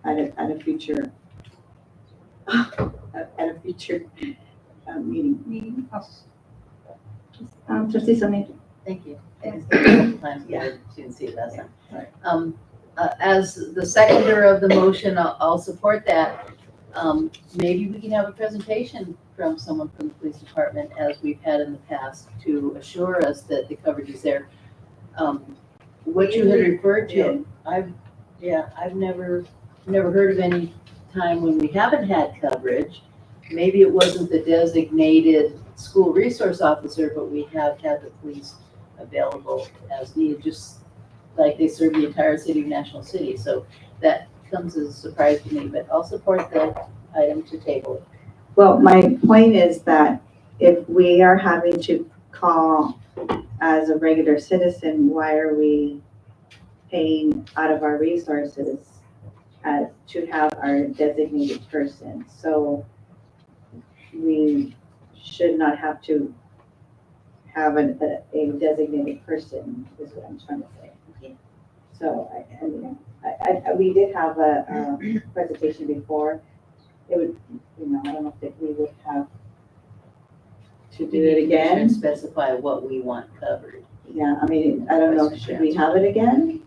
at a future meeting. Trustee Samir. Thank you. Yeah. Didn't see it last time. As the seconder of the motion, I'll support that. Maybe we can have a presentation from someone from the police department, as we've had in the past, to assure us that the coverage is there. What you had referred to, I've never heard of any time when we haven't had coverage. Maybe it wasn't the designated school resource officer, but we have had the police available as needed, just like they serve the entire city of National City. So that comes as a surprise to me, but I'll support that item to table it. Well, my point is that if we are having to call as a regular citizen, why are we paying out of our resources to have our designated person? So we should not have to have a designated person, is what I'm trying to say. So we did have a presentation before. It would, I don't know if we would have to do it again. And specify what we want covered. Yeah, I mean, I don't know, should we have it again?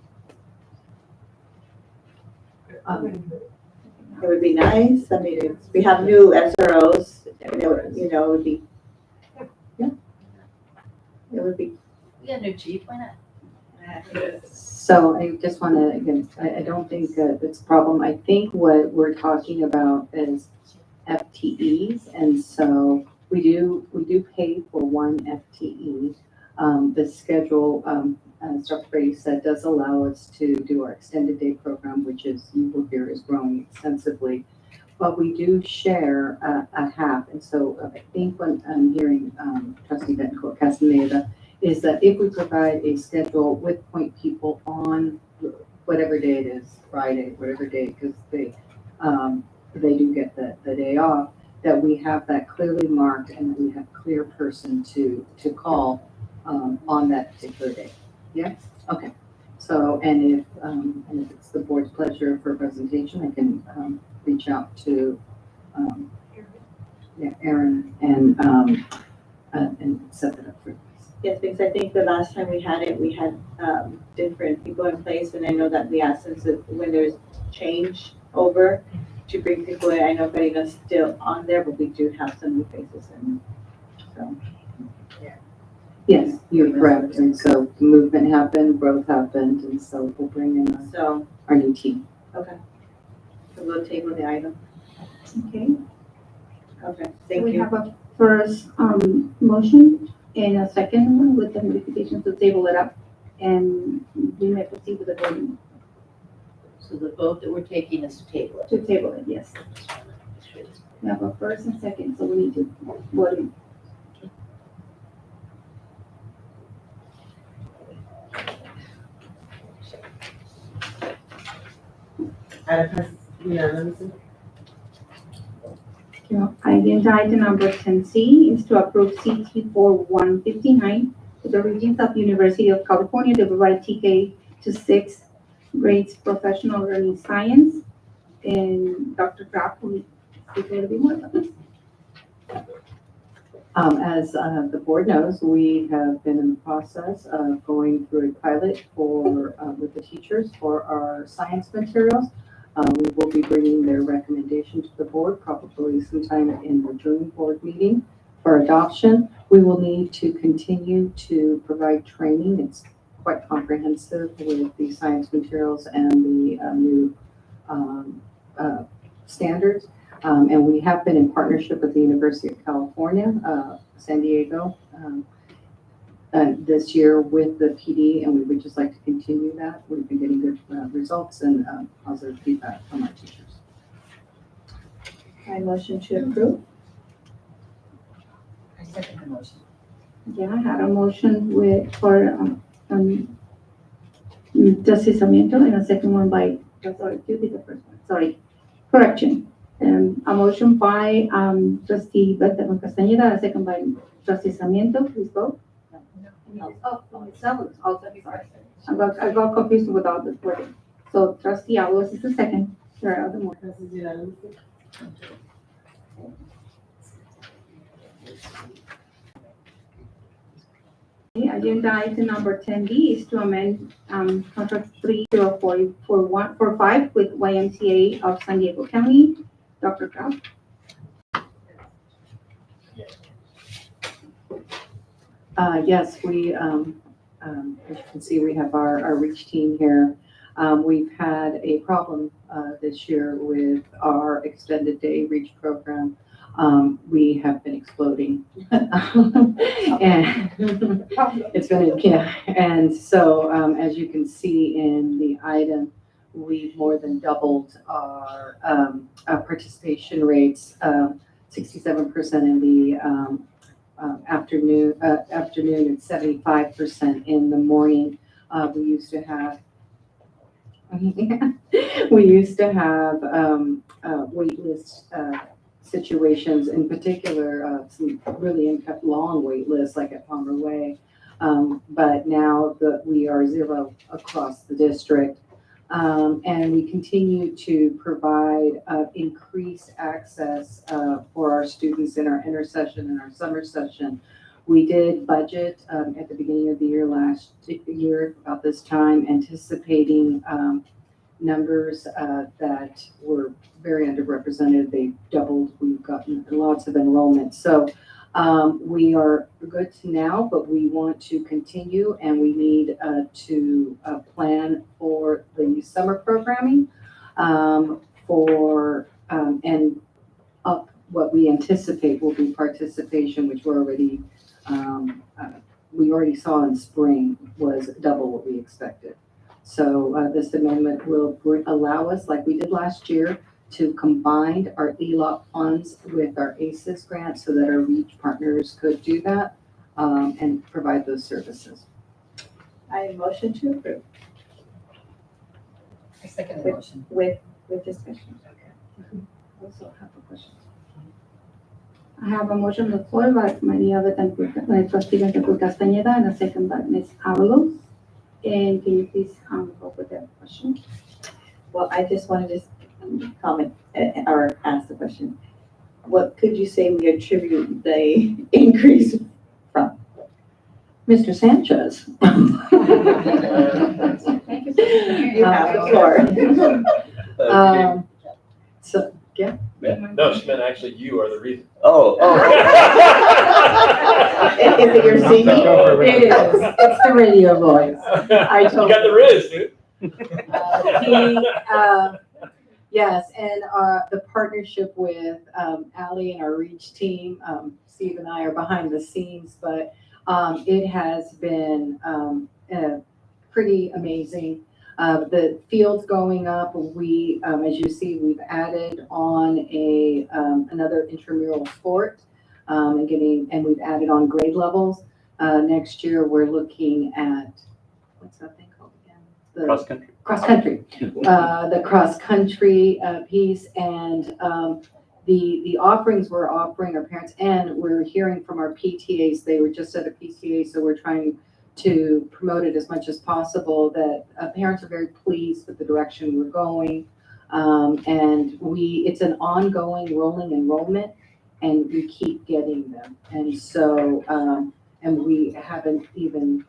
It would be nice. I mean, if we have new SROs, it would be, yeah. It would be. We got a new chief, why not? So I just want to, again, I don't think it's a problem. I think what we're talking about is FTEs. And so we do pay for one FTE. The schedule, as Dr. Brady said, does allow us to do our extended day program, which is, you will hear, is growing extensively. But we do share a half. And so I think when I'm hearing Trustee Betancourt Castaneda, is that if we provide a schedule with point people on whatever day it is, Friday, whatever day, because they do get the day off, that we have that clearly marked and we have clear person to call on that particular day. Yeah? Okay. So, and if it's the board's pleasure for a presentation, I can reach out to Aaron and set that up for you. Yes, because I think the last time we had it, we had different people in place, and I know that we asked them when there's change over to bring people in. I know Karina's still on there, but we do have some new faces, and so. Yes, you're correct. And so movement happened, growth happened, and so we'll bring in our new team. Okay. So we'll table the item. Okay. Okay, So thank we you. have a first motion and a second one with the modifications to table it up, and we may proceed with the voting. So the vote that we're taking is to table it. To table it, yes. We have a first and second, so we need to vote it. Agenda item number 10C is to approve CT 4159 to the Regents of University of California to provide TK to 6th grades professional learning science. And Dr. Kraft will speak a little bit more about this. As the board knows, we have been in the process of going through a pilot with the teachers for our science materials. We will be bringing their recommendation to the board probably sometime in the June board meeting for adoption. We will need to continue to provide training. It's quite comprehensive with the science materials and the new standards. And we have been in partnership with the University of California, San Diego, this year with the PD, and we would just like to continue that. We've been getting good results and positive feedback from our teachers. I motion to approve. I second the motion. Yeah, I had a motion for Trustee Sarmiento and a second one by, you did the first one, sorry, correction. A motion by Trustee Betancourt Castaneda, a second by Trustee Sarmiento, please vote. Oh, sorry. I got confused with all the wording. So Trustee Avalos is the second. There are other more. Agenda item number 10B is to amend contract 3045 with YMCA of San Diego County. Dr. Kraft. Yes, we, as you can see, we have our REACH team here. We've had a problem this year with our extended day REACH program. we have been exploding. And it's been, yeah, and so, as you can see in the item, we've more than doubled our participation rates, 67% in the afternoon and 75% in the morning. We used to have wait list situations, in particular, some really long wait lists like at Palmer Way. But now that we are zero across the district, and we continue to provide increased access for our students in our intersession and our summer session. We did budget at the beginning of the year last year about this time, anticipating numbers that were very underrepresented. They doubled. We've gotten lots of enrollment. So we are good to now, but we want to continue, and we need to plan for the summer programming and up what we anticipate will be participation, which we already saw in spring was double what we expected. So this amendment will allow us, like we did last year, to combine our ELOC funds with our ACES grant so that our REACH partners could do that and provide those services. I motion to approve. I second the motion. With discussion. Also have a question. I have a motion on the floor by Trustee Betancur Castañeda and a second by Ms. Avalos. And can you please go with that question? Well, I just wanted to comment or ask the question. What could you say we attribute the increase from? Mr. Sanchez. You have the floor. So, yeah. No, she meant actually you are the reason. Oh. Is it your singing? It is. It's the radio voice. I told You got the Riz, dude. Yes, and the partnership with Allie and our REACH team, Steve and I are behind the scenes, but it has been pretty amazing. The fields going up, we, as you see, we've added on another intramural sport and we've added on grade levels. Next year, we're looking at, what's that thing called again? Cross country. Cross country. The cross country piece, and the offerings we're offering our parents, and we're hearing from our PTAs. They were just at a PTA, so we're trying to promote it as much as possible, that parents are very pleased with the direction we're going. And it's an ongoing rolling enrollment, and we keep getting them. And so, and we haven't even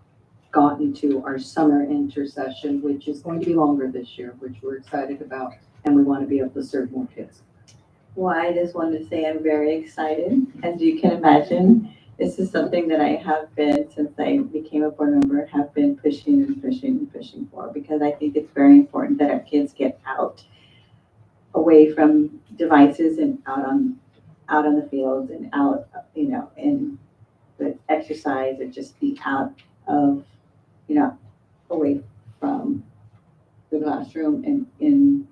gotten to our summer intercession, which is going to be longer this year, which we're excited about, and we want to be able to serve more kids. Well, I just wanted to say I'm very excited. As you can imagine, this is something that I have been, since I became a board member, have been pushing and pushing and pushing for, because I think it's very important that our kids get out, away from devices and out on the fields and out, in the exercise, and just be out of, away from the classroom and in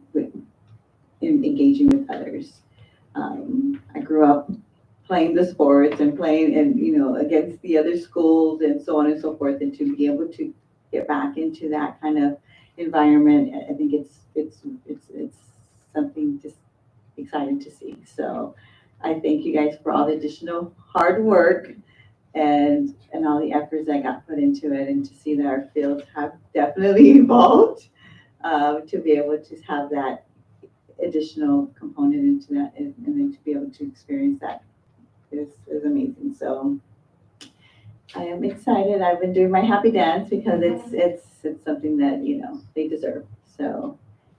engaging with others. I grew up playing the sports and playing and, against the other schools and so on and so forth, and to be able to get back into that kind of environment, I think it's something just exciting to see. So I thank you guys for all the additional hard work and all the efforts that got put into it, and to see that our fields have definitely evolved, to be able to have that additional component into that, and then to be able to experience that is amazing. So I am excited. I've been doing my happy dance because it's something that they deserve. So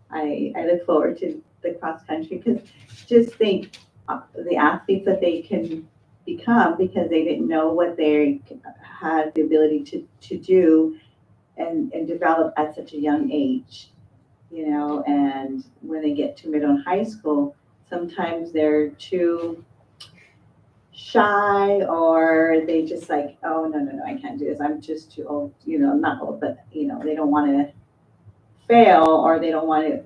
I look forward to the cross country, because just think the athletes that they can become, because they didn't know what they had the ability to do and develop at such a young age, and when they get to middle and high school, sometimes they're too shy, or they just like, oh, no, I can't do this. I'm just too old, not old, but, they don't want to fail, or they don't want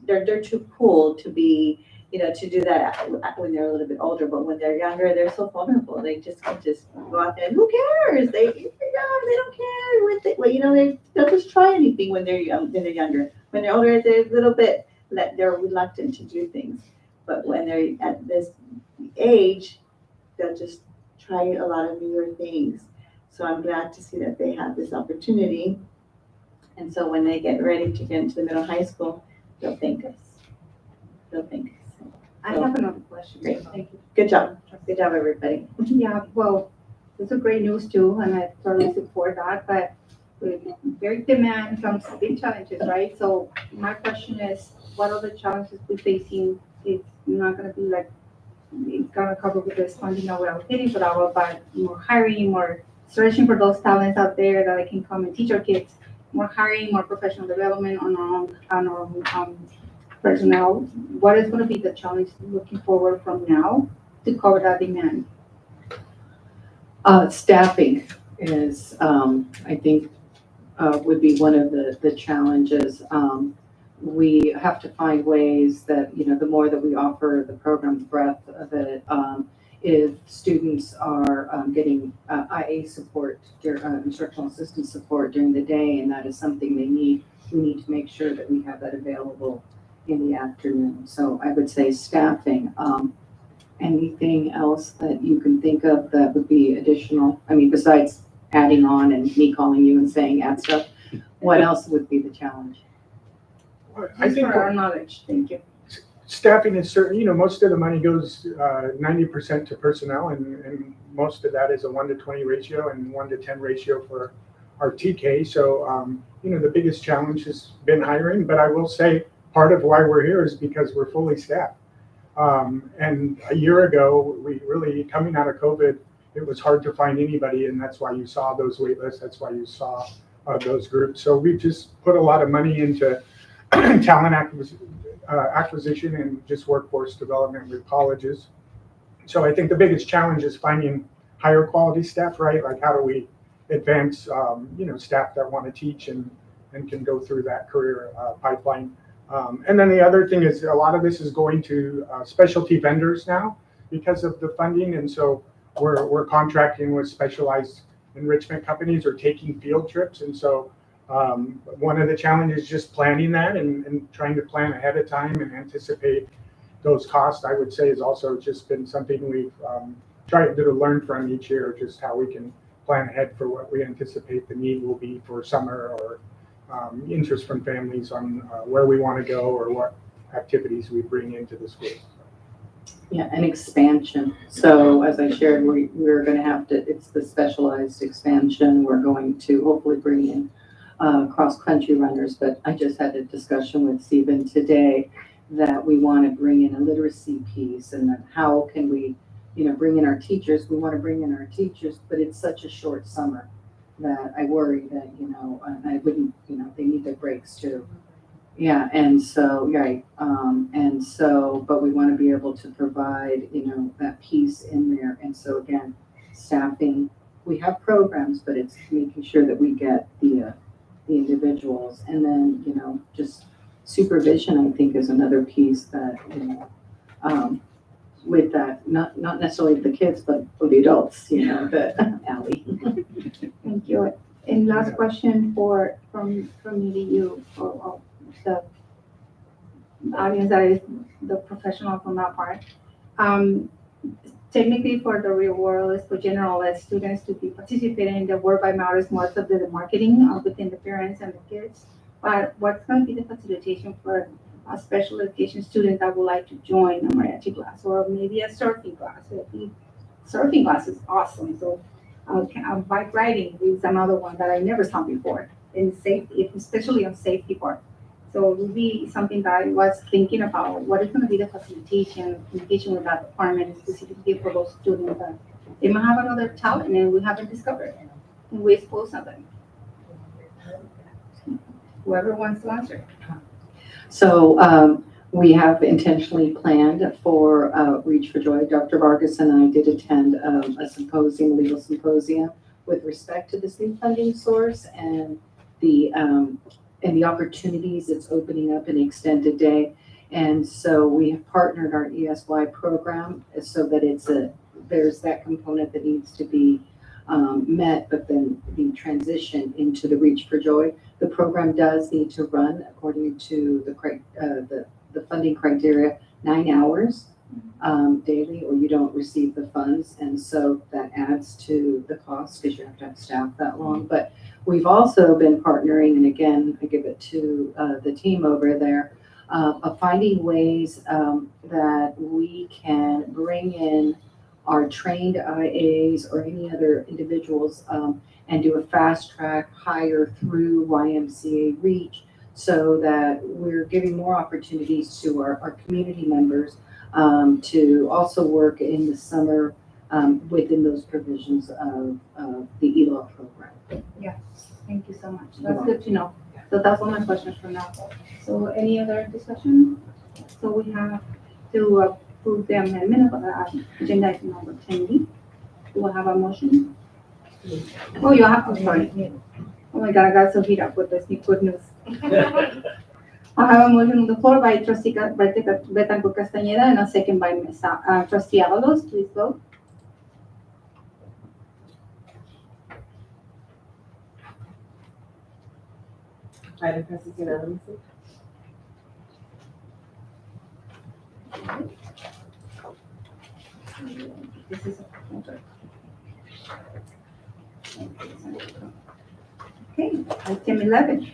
they're too cool to be, to do that when they're a little bit older. But when they're younger, they're so vulnerable. They just can just go out there and who cares? They don't care. They'll just try anything when they're young, when they're younger. When they're older, they're a little bit, they're reluctant to do things. But when they're at this age, they'll just try a lot of newer things. So I'm glad to see that they have this opportunity. And so when they get ready to get into the middle high school, they'll thank us. I have another question. Great. Thank you. Good job, everybody. Yeah, well, it's a great news too, and I totally support that, but with very demand comes big challenges, right? So my question is, what are the challenges we're facing? It's not gonna be like, it's gonna cover with this funding that we're allocating for that, but more hiring, more searching for those talents out there that can come and teach our kids, more hiring, more professional development on our own personnel. What is gonna be the challenge looking forward from now to cover that demand? Staffing is, I think, would be one of the challenges. We have to find ways that, the more that we offer the program, the breadth of it, if students are getting IA support, instructional assistance support during the day, and that is something they need, we need to make sure that we have that available in the afternoon. So I would say staffing. Anything else that you can think of that would be additional? I mean, besides adding on and me calling you and saying add stuff, what else would be the challenge? I think for our knowledge, thank you. Staffing is certain, most of the money goes 90% to personnel, and most of that is a 1-to-20 ratio and 1-to-10 ratio for our TK. So, the biggest challenge has been hiring, but I will say part of why we're here is because we're fully staffed. And a year ago, we really, coming out of COVID, it was hard to find anybody, and that's why you saw those wait lists. That's why you saw those groups. So we just put a lot of money into talent acquisition and just workforce development with colleges. So I think the biggest challenge is finding higher quality staff, right? Like how do we advance, staff that want to teach and can go through that career pipeline. And then the other thing is a lot of this is going to specialty vendors now because of the funding. And so we're contracting with specialized enrichment companies or taking field trips. And so one of the challenges is just planning that and trying to plan ahead of time and anticipate those costs, I would say, has also just been something we've tried to learn from each year, just how we can plan ahead for what we anticipate the need will be for summer or interest from families on where we want to go or what activities we bring into the schools. Yeah, and expansion. So as I shared, we're going to have to, it's the specialized expansion. We're going to hopefully bring in cross-country runners, but I just had a discussion with Stephen today that we want to bring in a literacy piece, and then how can we, bring in our teachers. We want to bring in our teachers, but it's such a short summer that I worry that, I wouldn't, they need their breaks too. Yeah, and so, right, but we want to be able to provide, that piece in there. And so again, staffing, we have programs, but it's making sure that we get the individuals. And then, just supervision, I think, is another piece that, with that, not necessarily the kids, but for the adults, the Allie. Thank you. And last question from me to you, or the audience that is the professional from that part. Technically, for the real world, is for general ed students to be participating in the Word by Mouth is most of the marketing within the parents and the kids. But what's going to be the facilitation for a special education student that would like to join a mariachi class or maybe a surfing class? Surfing class is awesome. So bike riding is another one that I never saw before in safety, especially on safety part. So it would be something that I was thinking about. What is going to be the facilitation, communication with that department specifically for those students that they might have another talent and we haven't discovered, and we expose something. Whoever wants to answer. So We have intentionally planned for Reach for Joy. Dr. Vargas and I did attend a symposium, legal symposium, with respect to this new funding source and the opportunities it's opening up in extended day. And so we have partnered our ESY program so that there's that component that needs to be met, but then the transition into the Reach for Joy. The program does need to run according to the funding criteria, 9 hours daily, or you don't receive the funds. And so that adds to the cost because you have to have staff that long. But we've also been partnering, and again, I give it to the team over there, of finding ways that we can bring in our trained IAs or any other individuals and do a fast track hire through YMCA Reach, so that we're giving more opportunities to our community members to also work in the summer within those provisions of the ELA program. Yes, thank you so much. That's good to know. So that's all my questions for now. So any other discussion? So we have to approve the amendment of agenda item number 10B. Do we have a motion? Oh, you have, I'm sorry. Oh my God, I got so heat up with this new good news. I have a motion on the floor by trustee Betancourt Castañeda and a second by trustee Avalos. Please vote. Item passes unanimously. This is okay. Item 11.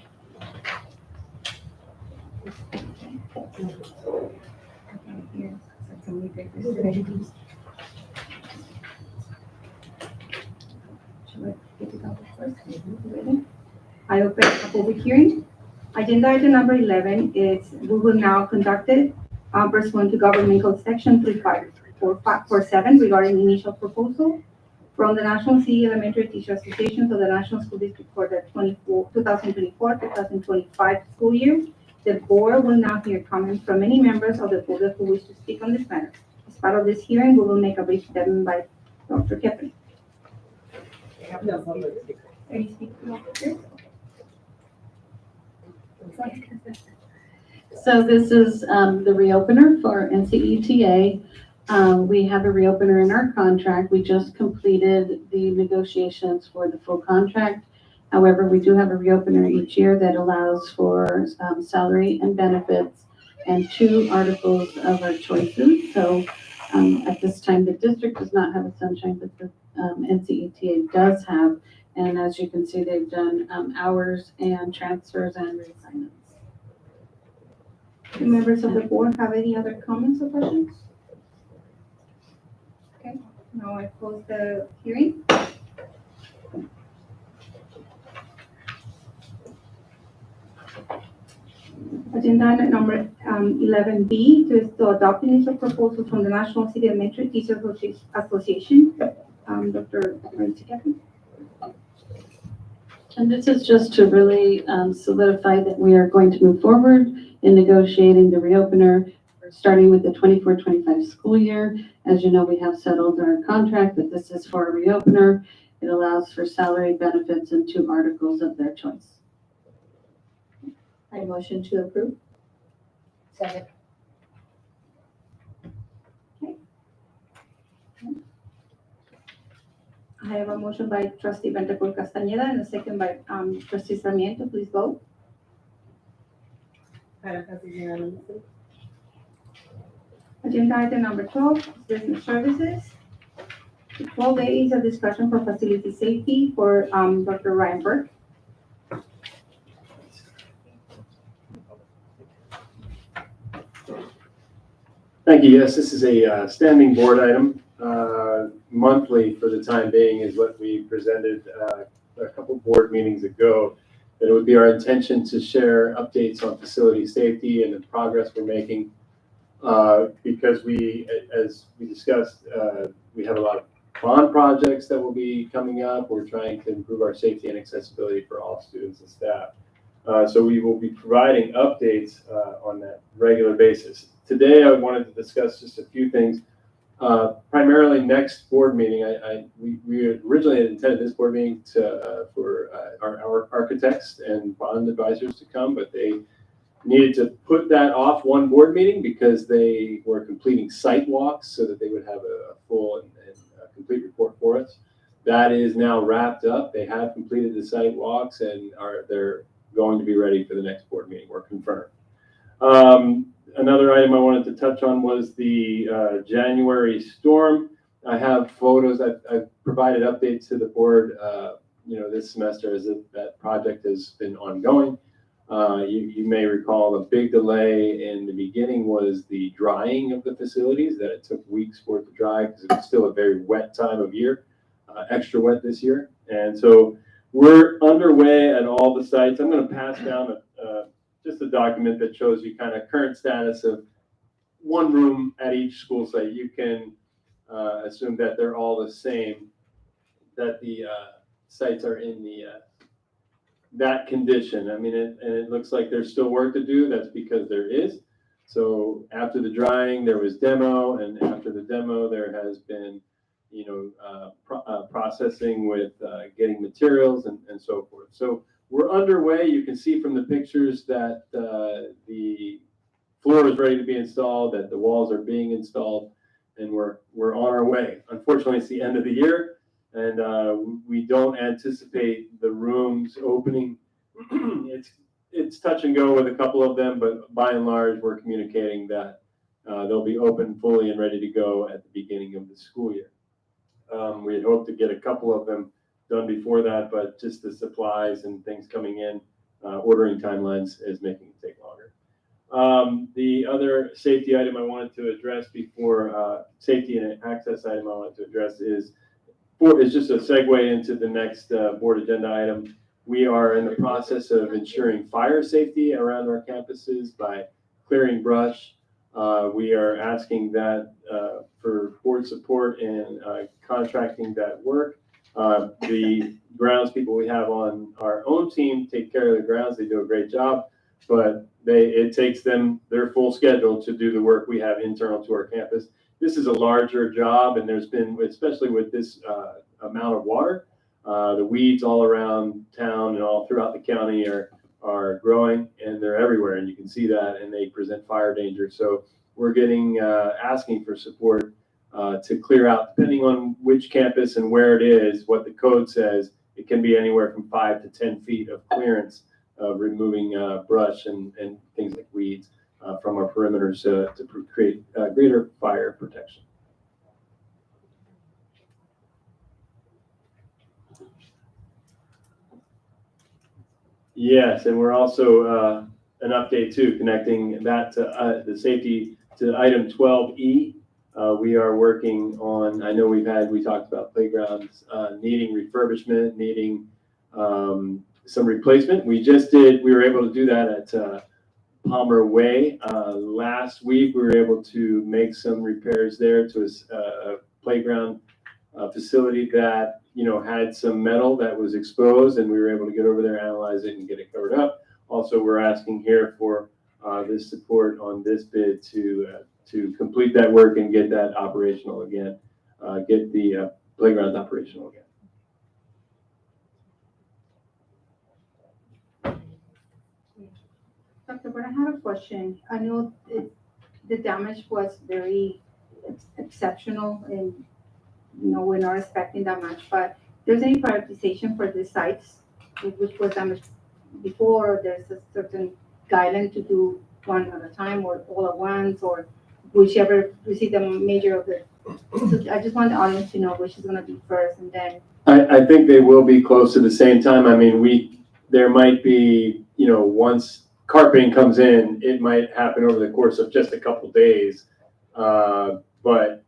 I open a public hearing. Agenda item number 11 is we will now conduct it pursuant to Government Code Section 35447 regarding initial proposal from the National City Elementary Teacher Association of the National School District for the 2024-2025 school year. The board will now hear comments from any members of the board who wish to speak on this matter. As part of this hearing, we will make a brief statement by Dr. Keppen. Any speakers? So this is the reopener for NCETA. We have a reopener in our contract. We just completed the negotiations for the full contract. However, we do have a reopener each year that allows for salary and benefits and 2 articles of our choices. So at this time, the district does not have a sunshine, but the NCETA does have. And as you can see, they've done hours and transfers and reassignments. Do members of the board have any other comments or questions? Okay, now I close the hearing. Agenda item number 11B to adopt initial proposal from the National City Elementary Teachers Association. Dr. Keppen. And this is just to really solidify that we are going to move forward in negotiating the reopener, starting with the 24-25 school year. As you know, we have settled our contract, but this is for a reopener. It allows for salary, benefits, and 2 articles of their choice. I motion to approve. Second. I have a motion by trustee Betancourt Castañeda and a second by trustee Sarmiento. Please vote. Item passes unanimously. Agenda item number 12, business services. 12A is a discussion for facility safety for Dr. Ryan Burke. Thank you. Yes, this is a standing board item. Monthly for the time being is what we presented a couple board meetings ago. That it would be our intention to share updates on facility safety and the progress we're making. Because as we discussed, we have a lot of bond projects that will be coming up. We're trying to improve our safety and accessibility for all students and staff. So we will be providing updates on that regular basis. Today, I wanted to discuss just a few things. Primarily next board meeting, we originally had intended this board meeting for our architects and bond advisors to come, but they needed to put that off one board meeting because they were completing site walks so that they would have a full and complete report for us. That is now wrapped up. They have completed the site walks and they're going to be ready for the next board meeting. We're confirmed. Another item I wanted to touch on was the January storm. I have photos. I've provided updates to the board, this semester as that project has been ongoing. You may recall a big delay in the beginning was the drying of the facilities, that it took weeks for it to dry because it was still a very wet time of year, extra wet this year. And so we're underway at all the sites. I'm going to pass down just a document that shows you kind of current status of one room at each school site. You can assume that they're all the same, that the sites are in that condition. I mean, and it looks like there's still work to do. That's because there is. So after the drying, there was demo, and after the demo, there has been, processing with getting materials and so forth. So we're underway. You can see from the pictures that the floor is ready to be installed, that the walls are being installed, and we're on our way. Unfortunately, it's the end of the year, and we don't anticipate the rooms opening. It's touch and go with a couple of them, but by and large, we're communicating that they'll be open fully and ready to go at the beginning of the school year. We had hoped to get a couple of them done before that, but just the supplies and things coming in, ordering timelines is making it take longer. The other safety item I wanted to address before safety and access item I wanted to address is just a segue into the next board agenda item. We are in the process of ensuring fire safety around our campuses by clearing brush. We are asking that for board support in contracting that work. The grounds people we have on our own team take care of the grounds. They do a great job, but it takes them their full schedule to do the work we have internal to our campus. This is a larger job, and there's been, especially with this amount of water, the weeds all around town and all throughout the county are growing, and they're everywhere, and you can see that, and they present fire danger. So we're asking for support to clear out, depending on which campus and where it is, what the code says. It can be anywhere from 5 to 10 feet of clearance of removing brush and things like weeds from our perimeters to create greater fire protection. Yes, and we're also an update too, connecting that to the safety to item 12E. We are working on, I know we talked about playgrounds needing refurbishment, needing some replacement. We were able to do that at Palmer Way. Last week, we were able to make some repairs there to a playground facility that, had some metal that was exposed, and we were able to get over there, analyze it, and get it covered up. Also, we're asking here for this support on this bid to complete that work and get that operational again, get the playgrounds operational again. Dr. Brown, I have a question. I know the damage was very exceptional, and we're not expecting that much, but there's any prioritization for the sites which was damaged before, or there's a certain guideline to do one at a time or all at once, or whichever we see the major of it. So I just want the audience to know which is going to be first, and then. I think they will be close to the same time. I mean, there might be, once carpeting comes in, it might happen over the course of just a couple days, but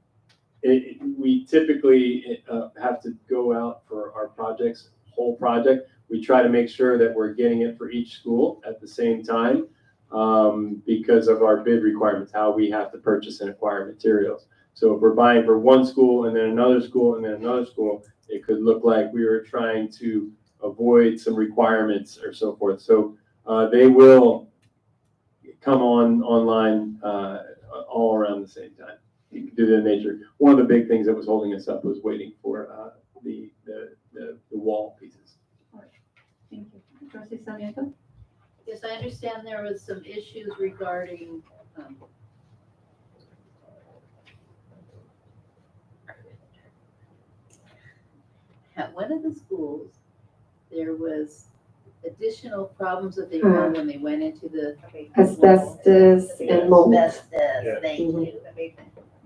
we typically have to go out for our projects, whole project. We try to make sure that we're getting it for each school at the same time because of our bid requirements, how we have to purchase and acquire materials. So if we're buying for one school and then another school and then another school, it could look like we were trying to avoid some requirements or so forth. So They will come online all around the same time due to the nature. One of the big things that was holding us up was waiting for the wall pieces. Thank you. Trustee Sarmiento? Yes, I understand there was some issues regarding, at one of the schools, there was additional problems that they found when they went into the Asbestos and mold. asbestos, thank you.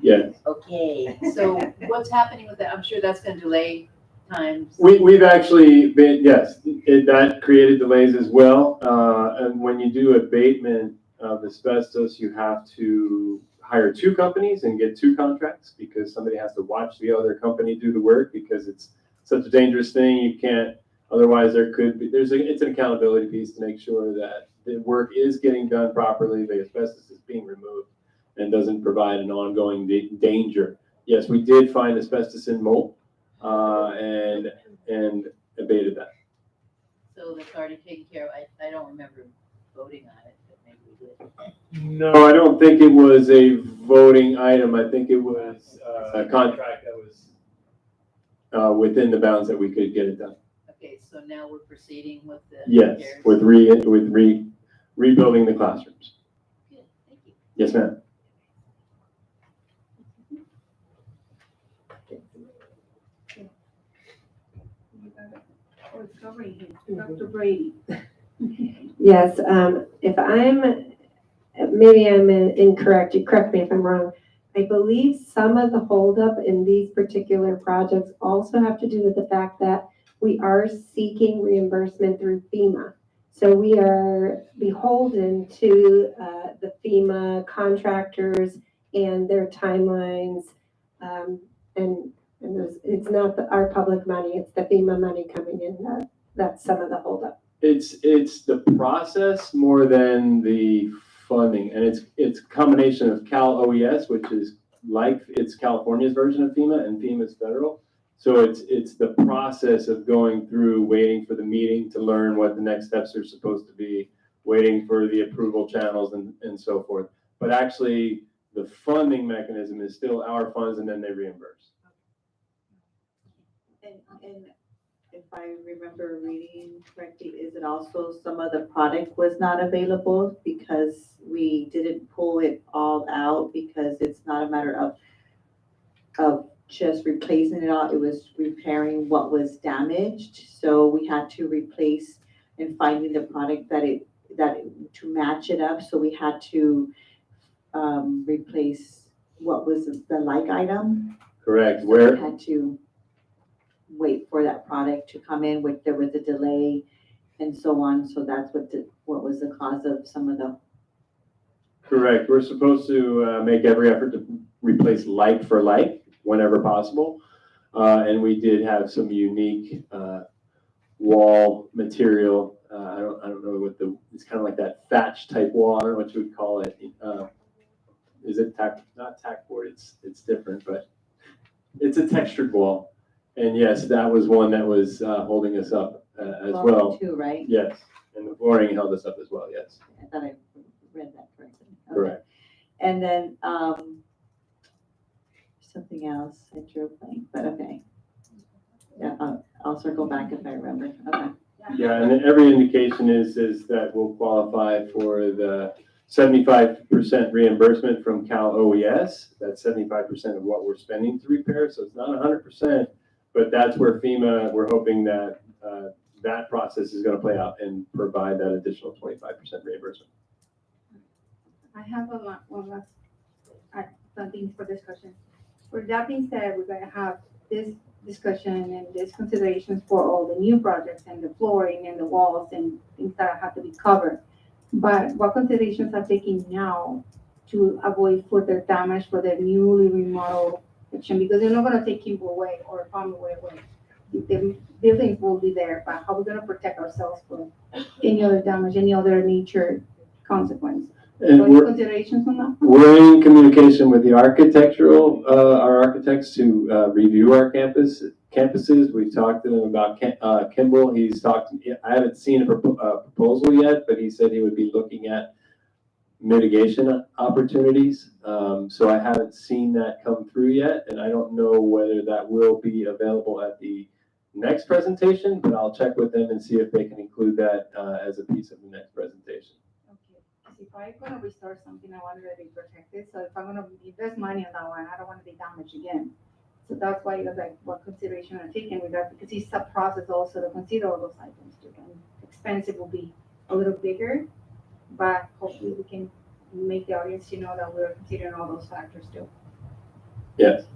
Yes. Okay, so what's happening with that? I'm sure that's gonna delay times. We've actually been, yes, that created delays as well. And when you do abatement of asbestos, you have to hire two companies and get two contracts because somebody has to watch the other company do the work because it's such a dangerous thing. You can't, otherwise there could be, it's an accountability piece to make sure that the work is getting done properly, the asbestos is being removed and doesn't provide an ongoing danger. Yes, we did find asbestos in mold. And abated that. So that's already taken care of. I don't remember voting on it, but maybe we did. No, I don't think it was a voting item. I think it was a contract that was within the bounds that we could get it done. Okay, so now we're proceeding with the. Yes, repairs. with rebuilding the classrooms. Good, thank you. Yes, ma'am. Dr. Brady. Yes, if maybe I'm incorrect, you correct me if I'm wrong. I believe some of the holdup in these particular projects also have to do with the fact that we are seeking reimbursement through FEMA. So we are beholden to the FEMA contractors and their timelines. It's not our public money, it's the FEMA money coming in. That's some of the holdup. It's the process more than the funding, and it's a combination of Cal OES, which is it's California's version of FEMA, and FEMA's federal. So it's the process of going through, waiting for the meeting to learn what the next steps are supposed to be, waiting for the approval channels and so forth. But actually, the funding mechanism is still our funds, and then they reimburse. And if I remember reading correctly, is it also some of the product was not available because we didn't pull it all out because it's not a matter of just replacing it all, it was repairing what was damaged. So we had to replace and finding the product that to match it up. So we had to replace what was the like item. Correct. So Where we had to wait for that product to come in, which there was a delay and so on. So that's what was the cause of some of the. Correct. We're supposed to make every effort to replace like for like whenever possible. And we did have some unique wall material. I don't know what it's kind of like that thatch type wall. I don't know what you would call it. Is it not tack board? It's different, but it's a textured wall. And yes, that was one that was holding us up as well. Too, right? Yes, and the flooring held us up as well, yes. I thought I read that correctly. Okay. Correct. And then something else I drew a blank, but okay. Yeah, I'll circle back if I remember. Okay. Yeah, and every indication is that we'll qualify for the 75% reimbursement from Cal OES. That's 75% of what we're spending to repair, so it's not 100%, but that's where FEMA, we're hoping that that process is going to play out and provide that additional 25% reimbursement. I have one last something for discussion. With that being said, we're going to have this discussion and these considerations for all the new projects and the flooring and the walls and things that have to be covered. But what considerations are taken now to avoid further damage for the newly remodeled section? Because they're not going to take Kimball away or Farmway away. The buildings will be there, but how are we going to protect ourselves from any other damage, any other nature consequence? And Any considerations on that? We're in communication with the our architects to review our campus. campuses. We've talked to them about Kimball. He's talked, I haven't seen a proposal yet, but he said he would be looking at mitigation opportunities. So I haven't seen that come through yet, and I don't know whether that will be available at the next presentation, but I'll check with them and see if they can include that as a piece of the next presentation. Okay, 'cause if I'm gonna restore something, I want it to be protected, so if I'm gonna invest money on that one, I don't want to be damaged again. So that's why it was like, what consideration are taken with that, because it's a process also to consider all those items too. And expensive will be a little bigger, but hopefully we can make the audience, that we're considering all those factors too. Yes.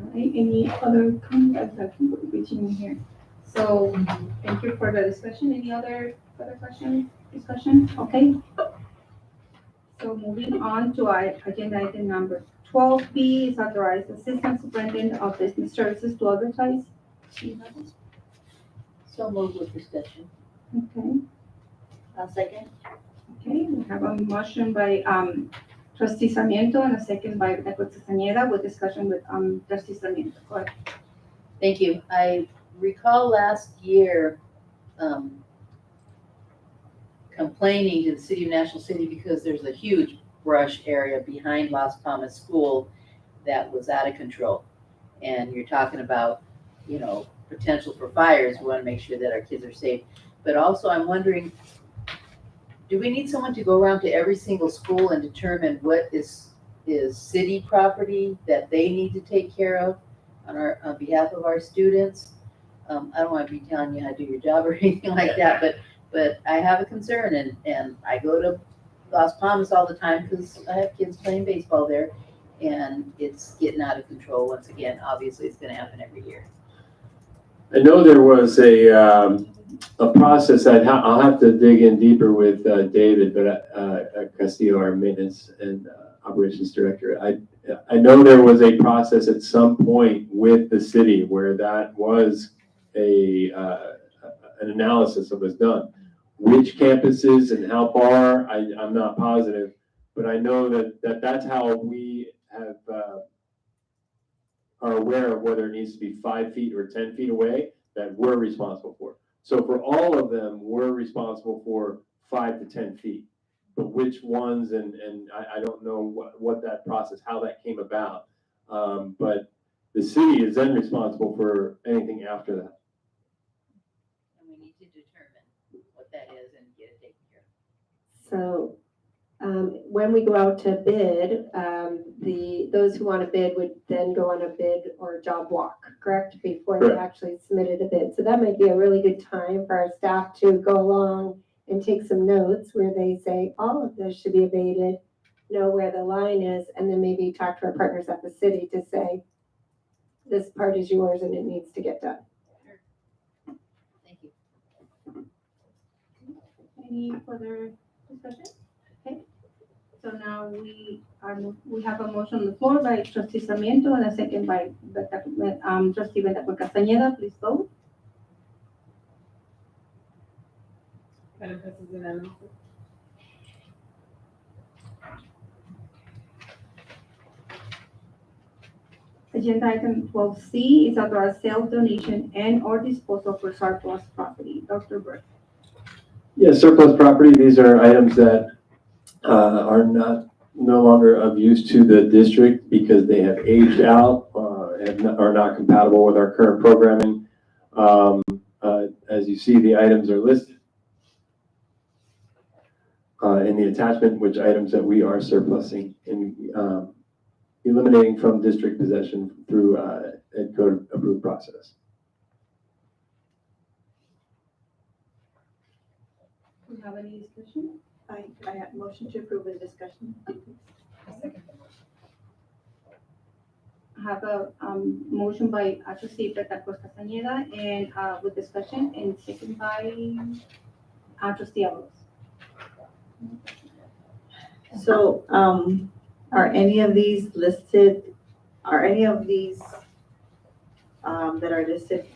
All right, any other comments that we're reaching in here? So, thank you for the discussion. Any other questions, discussion? Okay. So moving on to our agenda item number 12B is authorize Assistant Superintendent of Business Services to advertise. So moved with discussion. Okay, I'll second. okay, we have a motion by trustee Sarmiento and a second by Betancourt Castañeda with discussion with trustee Sarmiento. Go ahead. Thank you. I recall last year complaining to the city of National City because there's a huge brush area behind Las Palmas School that was out of control. And you're talking about, potential for fires. We want to make sure that our kids are safe. But also I'm wondering, do we need someone to go around to every single school and determine what is city property that they need to take care of on behalf of our students? I don't want to be telling you how to do your job or anything like that, but I have a concern, and I go to Las Palmas all the time because I have kids playing baseball there, and it's getting out of control once again. Obviously, it's going to happen every year. I know there was a process. I'll have to dig in deeper with David, but Castillo, our maintenance and operations director. I know there was a process at some point with the city where that was an analysis that was done. Which campuses and how far, I'm not positive, but I know that's how we have are aware of whether it needs to be 5 feet or 10 feet away that we're responsible for. So for all of them, we're responsible for 5 to 10 feet. But which ones, and I don't know what that process, how that came about. But the city is then responsible for anything after that. And we need to determine what that is and get it taken care of. So when we go out to bid, those who want to bid would then go on a bid or a job walk, correct? Before they actually submitted a bid. So that might be a really good time for our staff to go along and take some notes where they say, all of this should be abated, know where the line is, and then maybe talk to our partners at the city to say, this part is yours and it needs to get done. Thank you. Any further discussion? Okay. So now we have a motion on the floor by trustee Sarmiento and a second by trustee Betancourt Castañeda. Please vote. Madam President, Agenda item 12C is authorized sale, donation, and or disposal for surplus property. Dr. Burke. Yeah, surplus property, these are items that are no longer of use to the district because they have aged out, are not compatible with our current programming. As you see, the items are listed in the attachment, which items that we are surplusing and eliminating from district possession through a code approved process. Do you have any discussion? I have motion to approve with discussion. I have a motion by trustee Betancourt Castañeda and with discussion, and second by trustee Avalos. So, are any of these listed, are any of these that are listed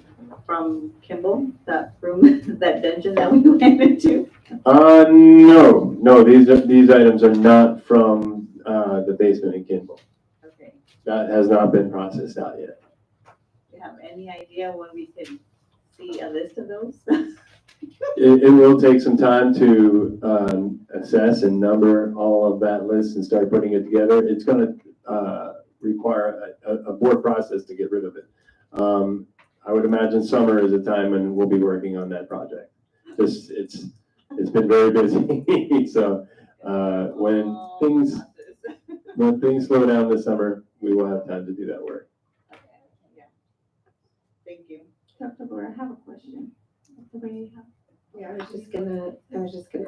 from Kimball, that room, that dungeon that we went into? No, these items are not from the basement in Kimball. Okay. That has not been processed out yet. you have any idea when we can see a list of those? It will take some time to assess and number all of that list and start putting it together. It's going to require a board process to get rid of it. I would imagine summer is a time when we'll be working on that project. Just it's been very busy. So when things slow down this summer, we will have time to do that work. Thank you. Dr. Gore, I have a question. Dr. Gore, you have- Yeah, I was just gonna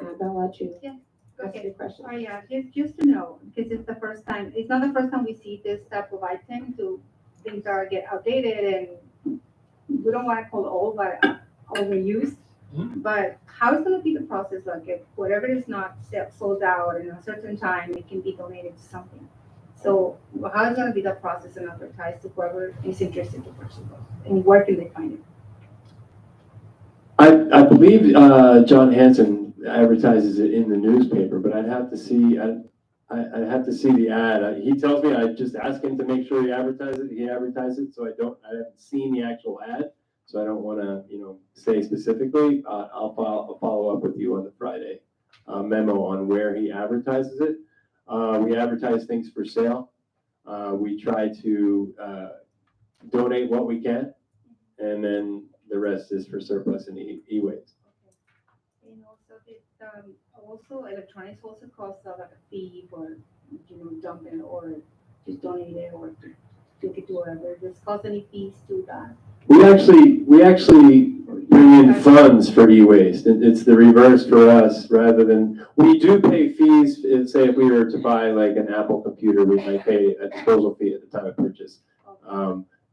add, I'll let you Yeah. ask your question. Oh, yeah, just to know, because it's the first time, it's not the first time we see this type of item, so things get outdated and we don't want to call it old, but overused. But how is gonna be the process, like if whatever is not sold out in a certain time, it can be donated to something? So how is gonna be the process and advertised to whoever is interested to purchase those? And where can they find it? I believe John Hanson advertises it in the newspaper, but I'd have to see. I'd have to see the ad. He tells me I just ask him to make sure he advertises it. He advertises it, so I haven't seen the actual ad, so I don't want to say specifically. I'll follow up with you on the Friday memo on where he advertises it. We advertise things for sale. We try to donate what we can, and then the rest is for surplus and e-waste. And also electronics also costs like a fee for, dumping or just donate it or to take it to wherever. Does it cost any fees to that? We actually bring in funds for e-waste. It's the reverse for us rather than, we do pay fees. Say if we were to buy like an Apple computer, we might pay a disposal fee at the time of purchase.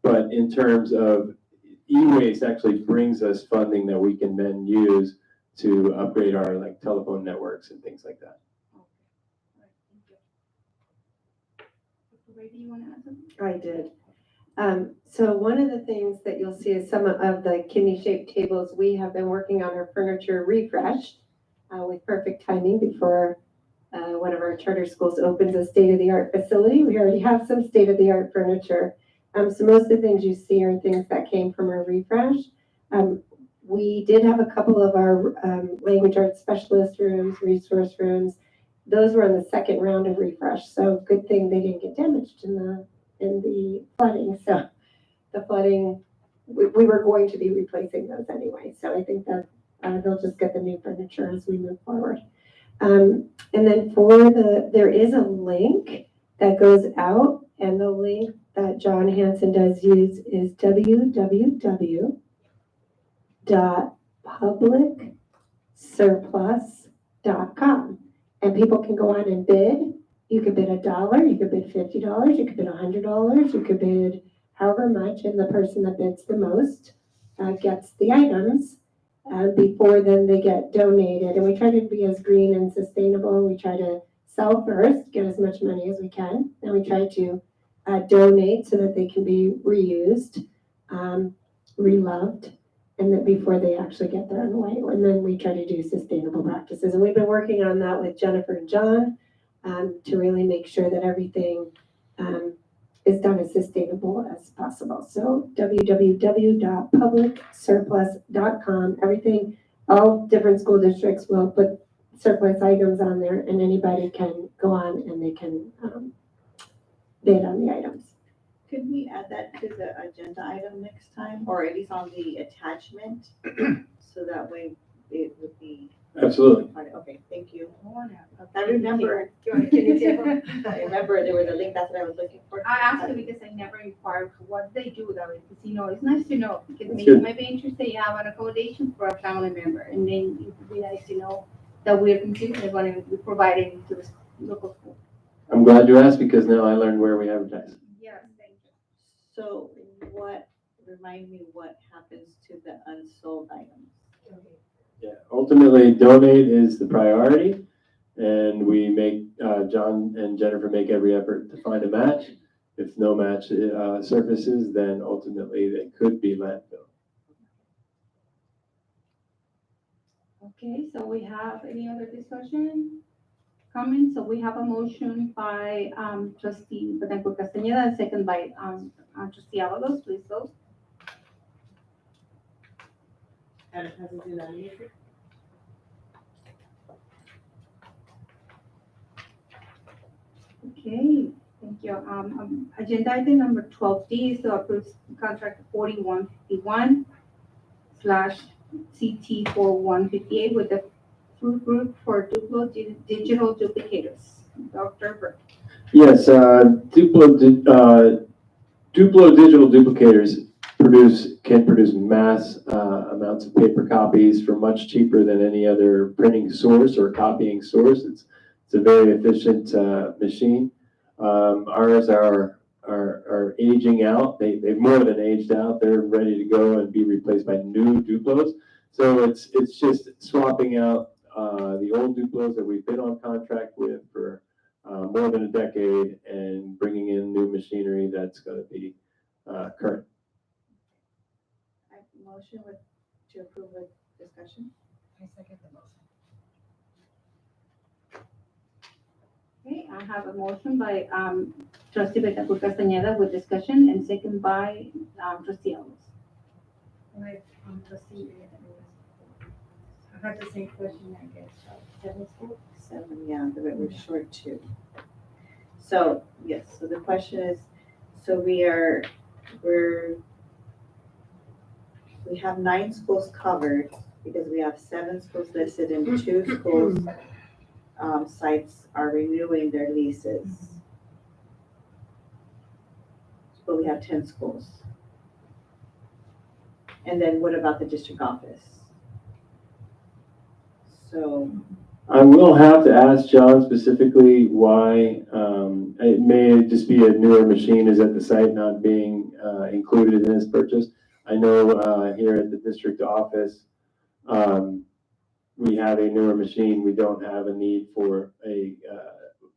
But in terms of e-waste actually brings us funding that we can then use to upgrade our like telephone networks and things like that. Ray, do you want to add something? I did. So one of the things that you'll see is some of the kidney-shaped tables. We have been working on our furniture refresh with perfect timing before one of our charter schools opens a state-of-the-art facility. We already have some state-of-the-art furniture. So most of the things you see are things that came from our refresh. We did have a couple of our language arts specialist rooms, resource rooms. Those were on the second round of refresh. So good thing they didn't get damaged in the flooding. So the flooding, we were going to be replacing those anyway. So I think that they'll just get the new furniture as we move forward. And then there is a link that goes out, and the link that John Hanson does use is www.publicsurplus.com. And people can go on and bid. You could bid $1, you could bid $50, you could bid $100, you could bid however much, and the person that bids the most gets the items before then they get donated. And we try to be as green and sustainable. We try to sell first, get as much money as we can, and we try to donate so that they can be reused, reloved, and that before they actually get thrown away. And then we try to do sustainable practices. And we've been working on that with Jennifer and John to really make sure that everything is done as sustainable as possible. So www.publicsurplus.com, everything, all different school districts will put surplus items on there, and anybody can go on and they can bid on the items. Could we add that to the agenda item next time, or at least on the attachment? So that way it would be. Absolutely. Okay, thank you. I remember. I remember there was a link, that's what I was looking for. I asked you because I never inquired what they do that way, because it's nice to know, because That's maybe good. might be interested, you have an accommodation for a family member, and then it would be nice to know that we're considering going to be providing to the local school. I'm glad you asked because now I learned where we advertise. Yeah, thank you. So remind me what happens to the unsold items? Yeah, ultimately donate is the priority, and we make John and Jennifer make every effort to find a match. If no match surfaces, then ultimately they could be landfill. Okay, so we have any other discussion, comments? So we have a motion by trustee Betancur Castañeda, and second by trustee Avalos, please vote. Okay, thank you. Agenda item number 12D is to approve contract 4151 slash CT 4158 with the Fruit Group for Duplo digital duplicators. Dr. Burke. Yes, Duplo digital duplicators can produce mass amounts of paper copies for much cheaper than any other printing source or copying source. It's a very efficient machine. Ours are aging out. They've more than aged out. They're ready to go and be replaced by new Duplos. So it's just swapping out the old Duplos that we've been on contract with for more than a decade and bringing in new machinery that's going to be current. Motion to approve with discussion. I second the motion. Okay, I have a motion by trustee Betacur Castañeda with discussion and second by trustee Alves. Trustee, I had the same question, I guess. 7, yeah, but we're short too. So, yes, so the question is, so we have 9 schools covered because we have 7 schools listed and 2 schools sites are renewing their leases. But we have 10 schools. And then what about the district office? So. I will have to ask John specifically why it may just be a newer machine is at the site not being included in this purchase. I know here at the district office, we have a newer machine. We don't have a need for a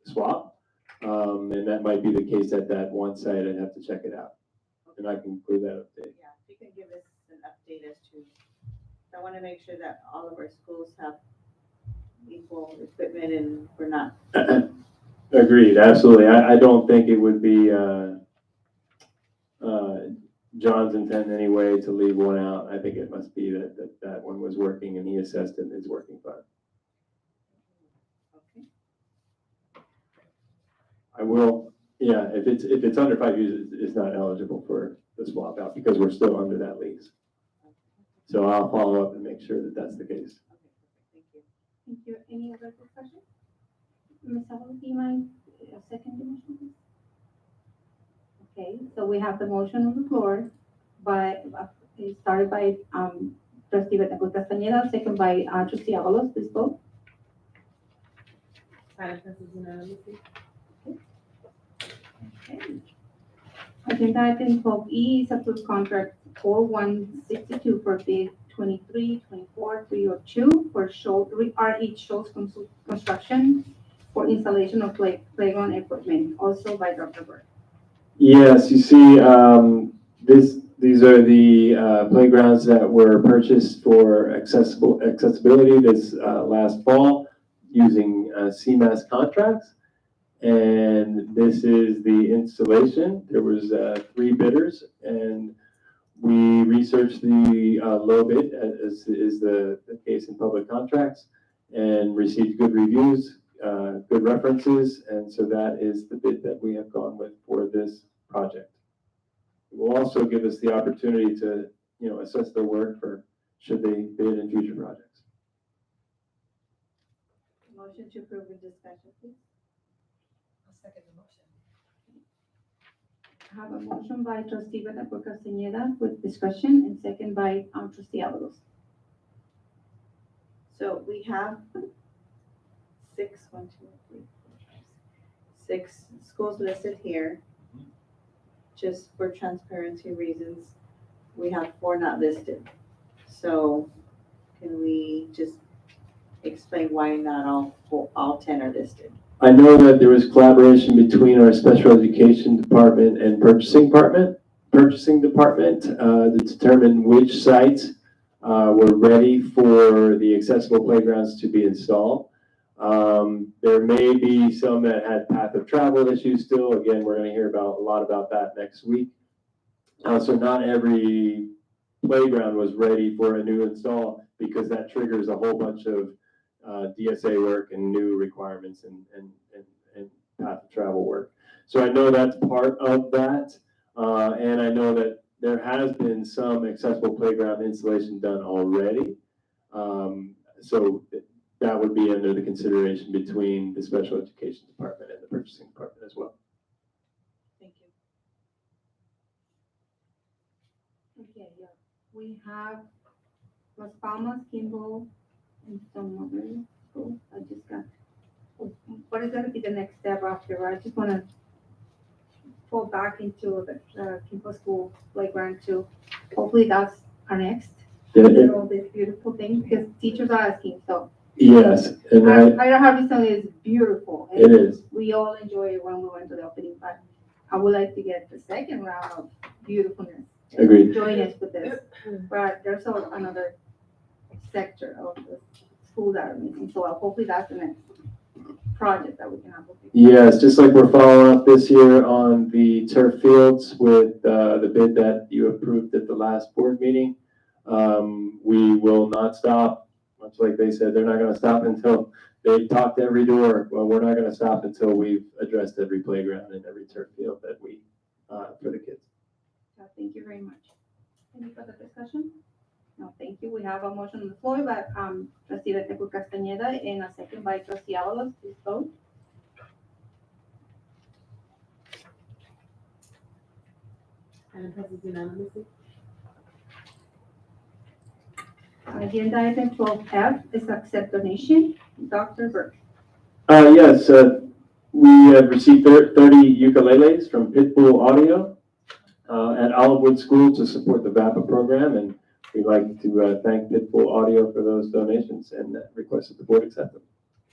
swap. And that might be the case at that one site. I'd have to check it out. And I can include that update. Yeah, if you can give us an update as to, I want to make sure that all of our schools have equal equipment and we're not. Agreed, absolutely. I don't think it would be John's intent anyway to leave one out. I think it must be that one was working and he assessed it and it's working fine. Okay. I will, yeah, if it's under 5 years, it's not eligible for the swap out because we're still under that lease. So I'll follow up and make sure that that's the case. Thank you. Any other questions? Ms. Alves, do you mind second the motion, please? Okay, so we have the motion on the floor it started by trustee Betacur Castañeda, second by trustee Avalos. Please vote. Okay. Agenda item 12E is approved contract 4162 for bid 23-24-302 for R.H. Schultz Construction for installation of playground equipment, also by Dr. Burke. Yes, you see, these are the playgrounds that were purchased for accessibility this last fall using CMAS contracts. And this is the installation. There was 3 bidders and we researched the low bid, as is the case in public contracts, and received good reviews, good references, and so that is the bid that we have gone with for this project. It will also give us the opportunity to, assess their work for should they bid in future projects. Motion to approve with discussion, please. I'll second the motion. I have a motion by trustee Betacur Castañeda with discussion and second by trustee Avalos. So we have 6 schools listed here. Just for transparency reasons, we have 4 not listed. So can we just explain why not all 10 are listed? I know that there was collaboration between our special education department and purchasing department to determine which sites were ready for the accessible playgrounds to be installed. There may be some that had path of travel issues still. Again, we're going to hear a lot about that next week. So not every playground was ready for a new install, because that triggers a whole bunch of DSA work and new requirements and path of travel work. So I know that's part of that, and I know that there has been some accessible playground installation done already. So that would be under the consideration between the special education department and the purchasing department as well. Thank you. Okay, yeah, we have Las Palmas, Kimball, and some other schools. I just got, what is gonna be the next step after? I just wanna fall back into the Kimball School playground too. Hopefully that's our next, all this beautiful thing, because teachers are asking, so. Yes, and Idaho Harveston is beautiful. and It is. We all enjoy it when we went to the opening, but I would like to get the second round of beautifulness. Agreed. Join us with this, but there's another sector of the school that are missing, so hopefully that's the next project that we can have. Yes, just like we're following up this year on the turf fields with the bid that you approved at the last board meeting. We will not stop, much like they said, they're not gonna stop until they talk to every door. Well, we're not gonna stop until we've addressed every playground and every turf field that we, for the kids. Thank you very much. Any further discussion? No, thank you. We have a motion on the floor by trustee Reteco Castañeda and a second by trustee Avalos. Please vote. And passes unanimously. Agenda item 12F is accept donation. Dr. Burke. Yes, we have received 30 ukuleles from Pitbull Audio at Olivewood School to support the VAPA program, and we'd like to thank Pitbull Audio for those donations and request that the board accept them.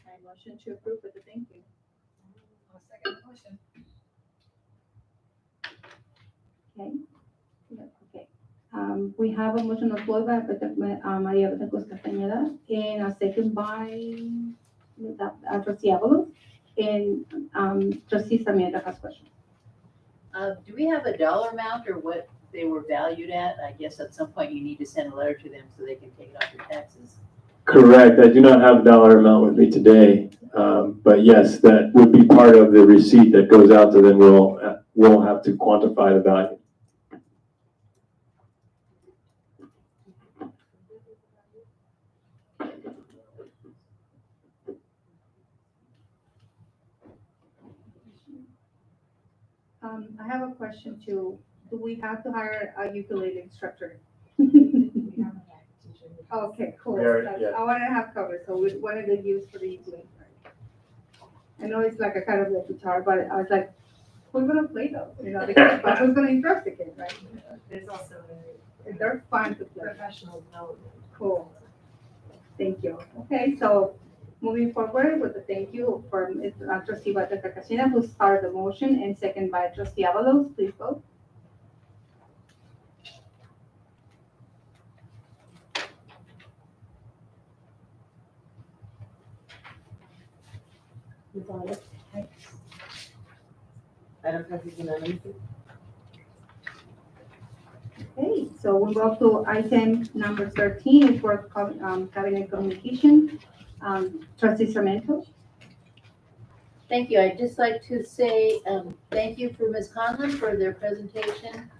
I motion to approve with the thank you. I'll second the motion. Okay. Yeah, okay. We have a motion on the floor by Maria Reteco Castañeda and a second by trustee Avalos, and trustee Sarmiento has questions. Do we have a dollar amount or what they were valued at? I guess at some point you need to send a letter to them so they can take it off your taxes. Correct. I do not have a dollar amount with me today, but yes, that would be part of the receipt that goes out to them. We'll have to quantify the value. I have a question too. Do we have to hire a ukulele instructor? Okay, cool. Yeah. I want to have covered, so what are the use for the ukulele? I know it's like a kind of a guitar, but I was like, who's gonna play those? You know, but who's gonna instruct the kids, right? There's also They're fun to play. professionals know. Cool. Thank you. Okay, so moving forward with the thank you for trustee Reteco Castañeda, who started the motion, and second by trustee Avalos. Please vote. Ms. Olive? Item passes unanimously. Okay, so we'll go to item number 13, it's for cabinet communication. Trustee Sarmiento. Thank you. I'd just like to say thank you for Ms. Conlon for their presentation.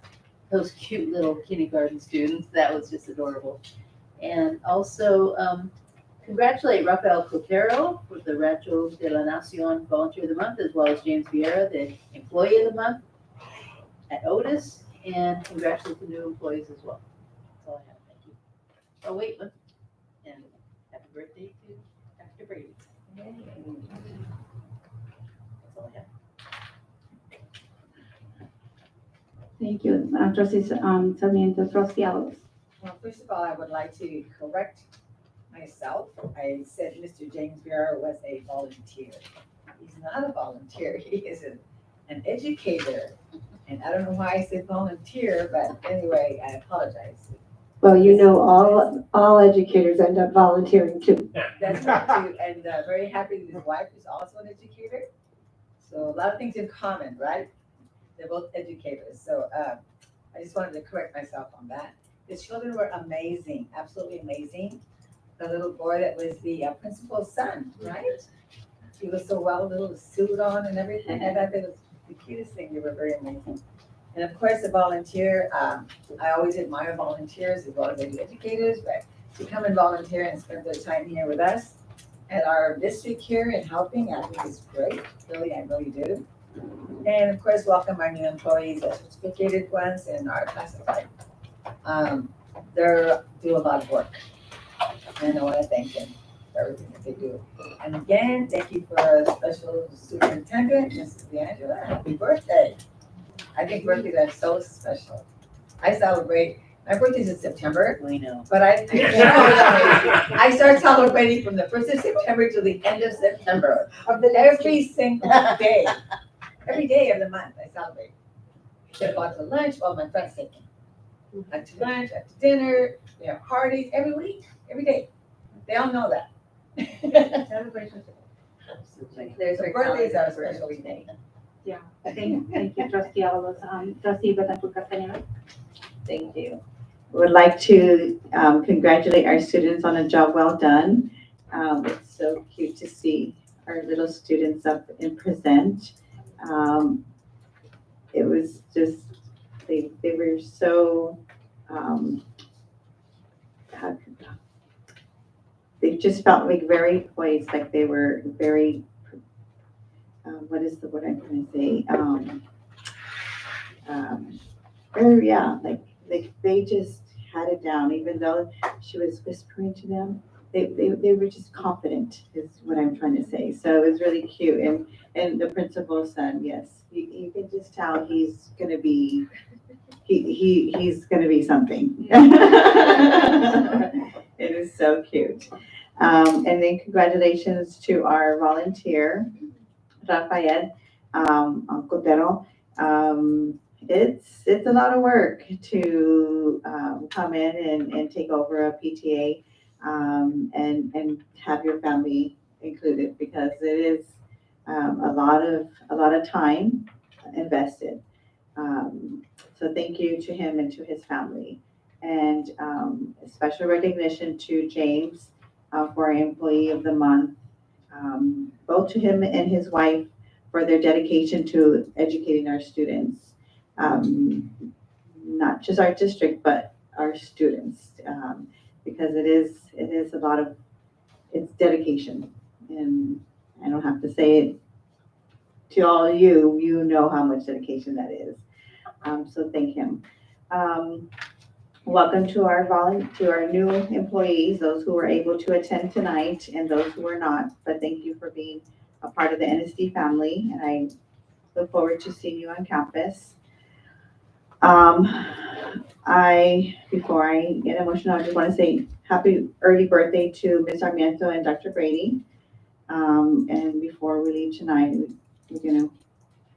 Those cute little kindergarten students, that was just adorable. And also congratulate Rafael Cotero for the Rancho de la Nacion Volunteer of the Month, as well as James Vieira, the Employee of the Month at Otis, and congratulate the new employees as well. That's all I have. Thank you. Oh, wait, and happy birthday to Dr. Brady. That's all I have. Thank you. Trustee Sarmiento, trustee Avalos. Well, first of all, I would like to correct myself. I said Mr. James Vieira was a volunteer. He's not a volunteer. He is an educator. And I don't know why I said volunteer, but anyway, I apologize. Well, you know, all educators end up volunteering too. That's right too. And very happy that his wife is also an educator. So a lot of things in common, right? They're both educators. So I just wanted to correct myself on that. The children were amazing, absolutely amazing. The little boy that was the principal's son, right? He was so well, little suit on and everything. I thought that was the cutest thing. They were very amazing. And of course, the volunteer, I always admire volunteers as well as educators, but to come and volunteer and spend their time here with us at our district here and helping, I think is great. Really, I really do. And of course, welcome our new employees, our certificated ones and our classified. They do a lot of work. And I want to thank them for everything that they do. And again, thank you for our special superintendent, Mrs. D'Angela. Happy birthday. I think birthdays are so special. I celebrate, my birthday's in September. We know. But I start celebrating from the 1st of September to the end of September. Every single day. Every day of the month I celebrate. I go out to lunch, all my friends take me. Out to lunch, out to dinner, we have parties every week, every day. They all know that. Celebrations. There's birthdays are a special day. Yeah, thank you, trustee Avalos. Trustee Bethencourt Castañeda. Thank you. Would like to congratulate our students on a job well done. It's so cute to see our little students up and present. It was just, they were so, they just felt like very poised, like they were very, what is the word I'm trying to say? Yeah, like they just had it down, even though she was whispering to them. They were just confident, is what I'm trying to say. So it was really cute. And the principal's son, yes, you can just tell he's gonna be, he's gonna be something. It is so cute. And then congratulations to our volunteer, Rafael Cotero. It's a lot of work to come in and take over a PTA and have your family included, because it is a lot of time invested. So thank you to him and to his family, and a special recognition to James for Employee of the Month, both to him and his wife for their dedication to educating our students. Not just our district, but our students, because it is a lot of, it's dedication, and I don't have to say it to all of you, you know how much dedication that is. So thank him. Welcome to our new employees, those who were able to attend tonight and those who were not, but thank you for being a part of the NSD family, and I look forward to seeing you on campus. Before I get emotional, I just want to say happy early birthday to Ms. Sarmiento and Dr. Brady. And before we leave tonight, we're gonna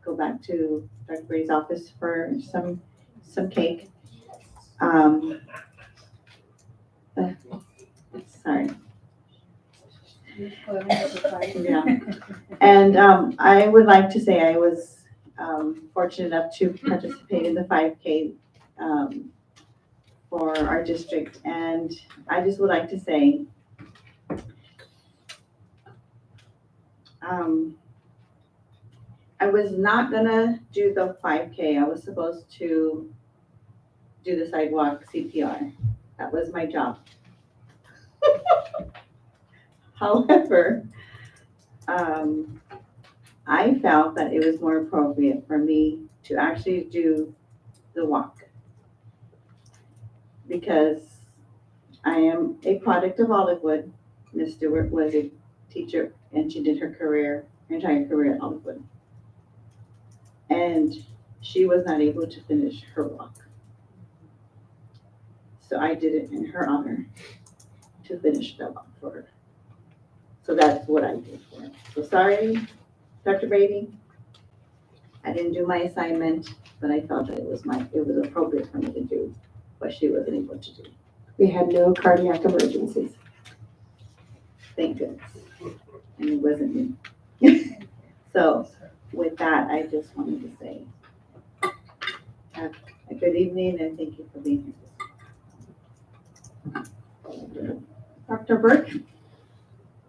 go back to Dr. Brady's office for some cake. Sorry. Yeah. And I would like to say I was fortunate enough to participate in the 5K for our district, and I just would like to say I was not gonna do the 5K. I was supposed to do the sidewalk CPR. That was my job. However, I felt that it was more appropriate for me to actually do the walk, because I am a product of Olivewood. Ms. Stewart was a teacher and she did her entire career at Olivewood. And she was not able to finish her walk. So I did it in her honor to finish the walk for her. So that's what I did for her. So sorry, Dr. Brady. I didn't do my assignment, but I felt that it was appropriate for me to do what she wasn't able to do. We had no cardiac emergencies. Thank goodness. And it wasn't me. So with that, I just wanted to say have a good evening and thank you for being here. Dr. Burke?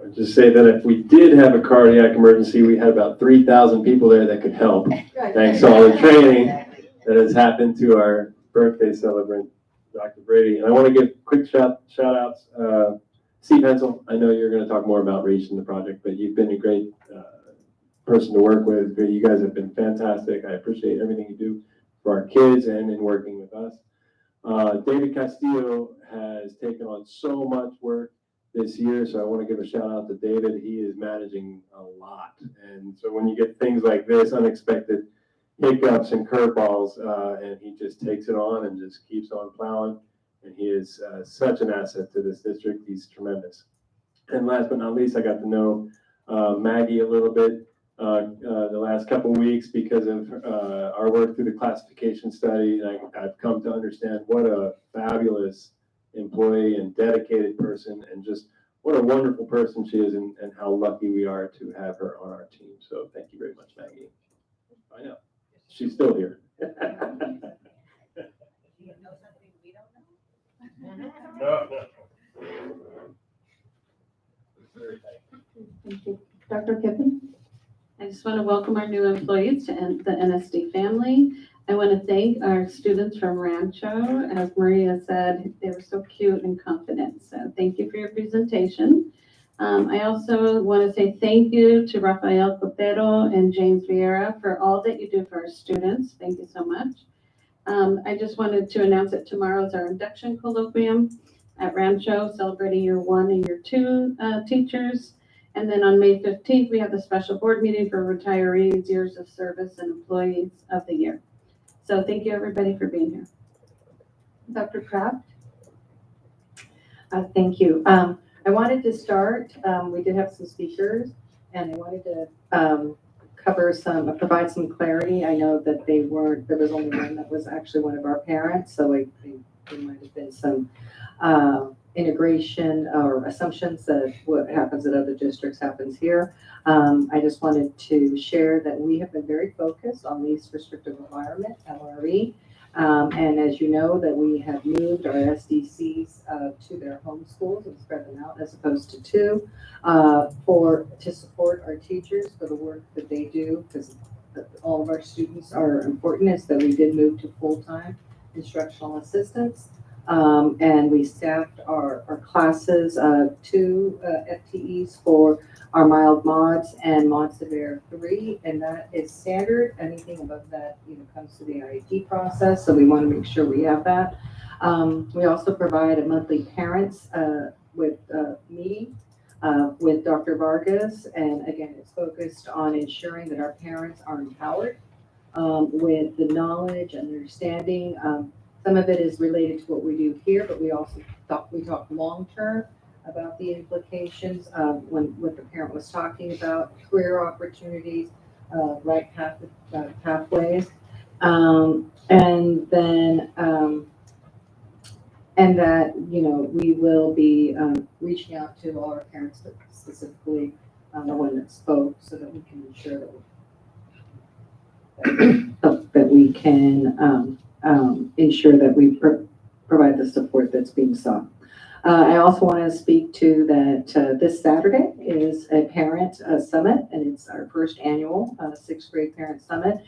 I'd just say that if we did have a cardiac emergency, we had about 3,000 people there that could help. Thanks to all the training that has happened to our birthday celebrant, Dr. Brady. And I want to give quick shout outs. C-Pencil, I know you're going to talk more about REACH in the project, but you've been a great person to work with. You guys have been fantastic. I appreciate everything you do for our kids and in working with us. David Castillo has taken on so much work this year, so I want to give a shout out to David. He is managing a lot. And so when you get things like this, unexpected hiccups and curveballs, and he just takes it on and just keeps on plowing. And he is such an asset to this district. He's tremendous. And last but not least, I got to know Maggie a little bit the last couple of weeks because of our work through the classification study. And I've come to understand what a fabulous employee and dedicated person, and just what a wonderful person she is, and how lucky we are to have her on our team. So thank you very much, Maggie. I know. She's still here. No. Thank you. Dr. Kippen? I just want to welcome our new employees to the NSD family. I want to thank our students from Rancho. As Maria said, they were so cute and confident. So thank you for your presentation. I also want to say thank you to Rafael Copero and James Vieira for all that you do for our students. Thank you so much. I just wanted to announce that tomorrow is our induction colloquium at Rancho, celebrating year 1 and year 2 teachers. And then on May 15th, we have the special board meeting for retirees, years of service, and employees of the year. So thank you, everybody, for being here. Dr. Kraft? Thank you. I wanted to start, we did have some speakers, and I wanted to provide some clarity. I know that there was only one that was actually one of our parents, so there might have been some integration or assumptions that what happens at other districts happens here. I just wanted to share that we have been very focused on least restrictive environment, LRE. And as you know, that we have moved our SDCs to their home schools and spread them out as opposed to 2 to support our teachers for the work that they do, because all of our students are important, is that we did move to full-time instructional assistants. And we staffed our classes 2 FTEs for our mild mods and mod severe 3, and that is standard. Anything above that, comes to the IEP process, so we want to make sure we have that. We also provide a monthly parents with meeting with Dr. Vargas, and again, it's focused on ensuring that our parents are empowered with the knowledge and understanding. Some of it is related to what we do here, but we also talk long-term about the implications of what the parent was talking about, career opportunities, right pathways. And that, we will be reaching out to all our parents, but specifically the one that spoke, so that we can ensure that we can ensure that we provide the support that's being sought. I also want to speak to that this Saturday is a parent summit, and it's our first annual 6th grade parent summit,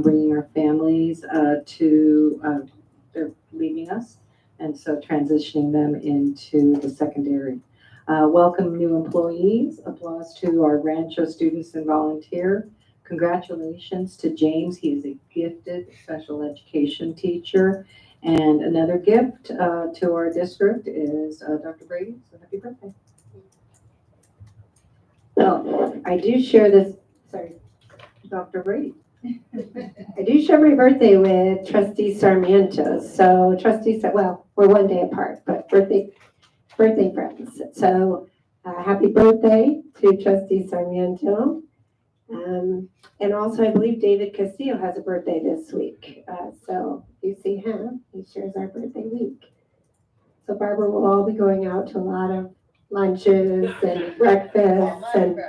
bringing our families to, they're leaving us, and so transitioning them into the secondary. Welcome new employees, applause to our Rancho students and volunteer. Congratulations to James, he is a gifted special education teacher. And another gift to our district is Dr. Brady, so happy birthday. So I do share this, sorry, Dr. Brady. I do share my birthday with Trustee Sarmiento. So Trustee said, well, we're one day apart, but birthday friends. So happy birthday to Trustee Sarmiento. And also, I believe David Castillo has a birthday this week. So if you see him, he shares our birthday week. So Barbara will all be going out to a lot of lunches and breakfasts and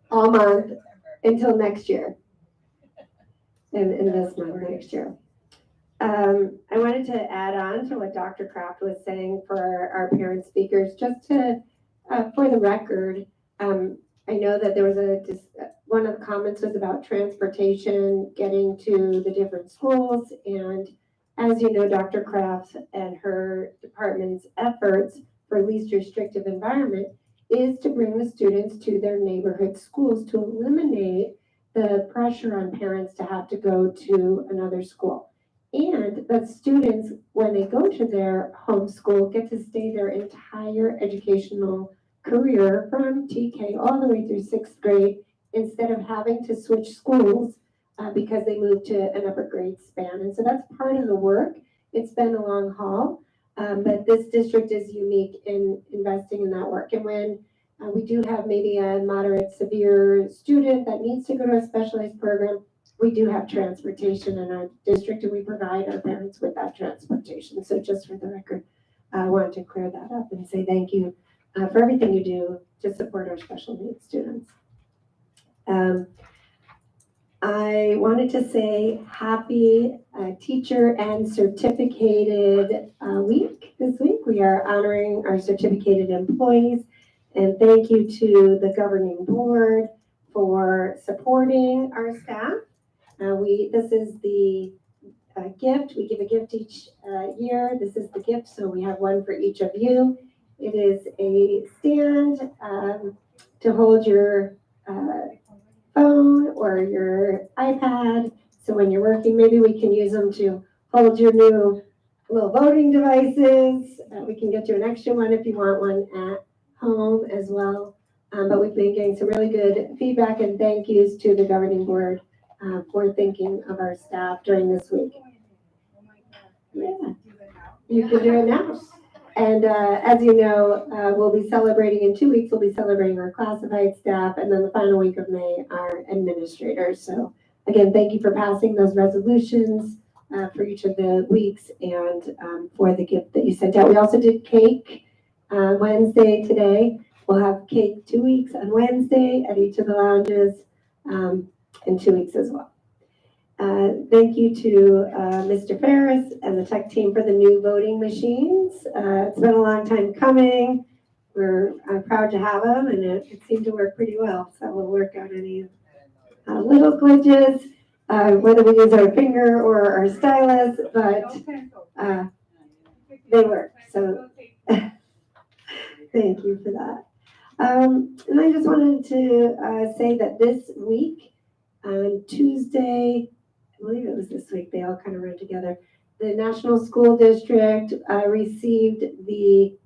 all month until next year. In this month next year. I wanted to add on to what Dr. Kraft was saying for our parent speakers, just to For the record, I know that there was one of the comments was about transportation, getting to the different schools. And as you know, Dr. Kraft and her department's efforts for least restrictive environment is to bring the students to their neighborhood schools to eliminate the pressure on parents to have to go to another school. And the students, when they go to their home school, get to stay their entire educational career from TK all the way through 6th grade instead of having to switch schools because they moved to an upper grade span. And so that's part of the work. It's been a long haul, but this district is unique in investing in that work. And when we do have maybe a moderate severe student that needs to go to a specialized program, we do have transportation in our district and we provide our parents with that transportation. So just for the record, I wanted to clear that up and say thank you for everything you do to support our special needs students. I wanted to say happy teacher and certificated week this week. We are honoring our certificated employees, and thank you to the governing board for supporting our staff. This is the gift. We give a gift each year. This is the gift, so we have one for each of you. It is a stand to hold your phone or your iPad. So when you're working, maybe we can use them to hold your new little voting devices. We can get you an extra one if you want one at home as well. But we've been getting some really good feedback and thank yous to the governing board for thinking of our staff during this week. Yeah, you can do it now. And as you know, we'll be celebrating in 2 weeks, we'll be celebrating our classified staff, and then the final week of May, our administrators. So again, thank you for passing those resolutions for each of the weeks and for the gift that you sent out. We also did cake Wednesday today. We'll have cake 2 weeks on Wednesday at each of the lounges in 2 weeks as well. Thank you to Mr. Ferris and the tech team for the new voting machines. It's been a long time coming. We're proud to have them, and it seemed to work pretty well. So we'll work out any little glitches, whether we use our finger or our stylus, but they work. So thank you for that. And I just wanted to say that this week, on Tuesday, I believe it was this week, they all kind of run together. The National School District received the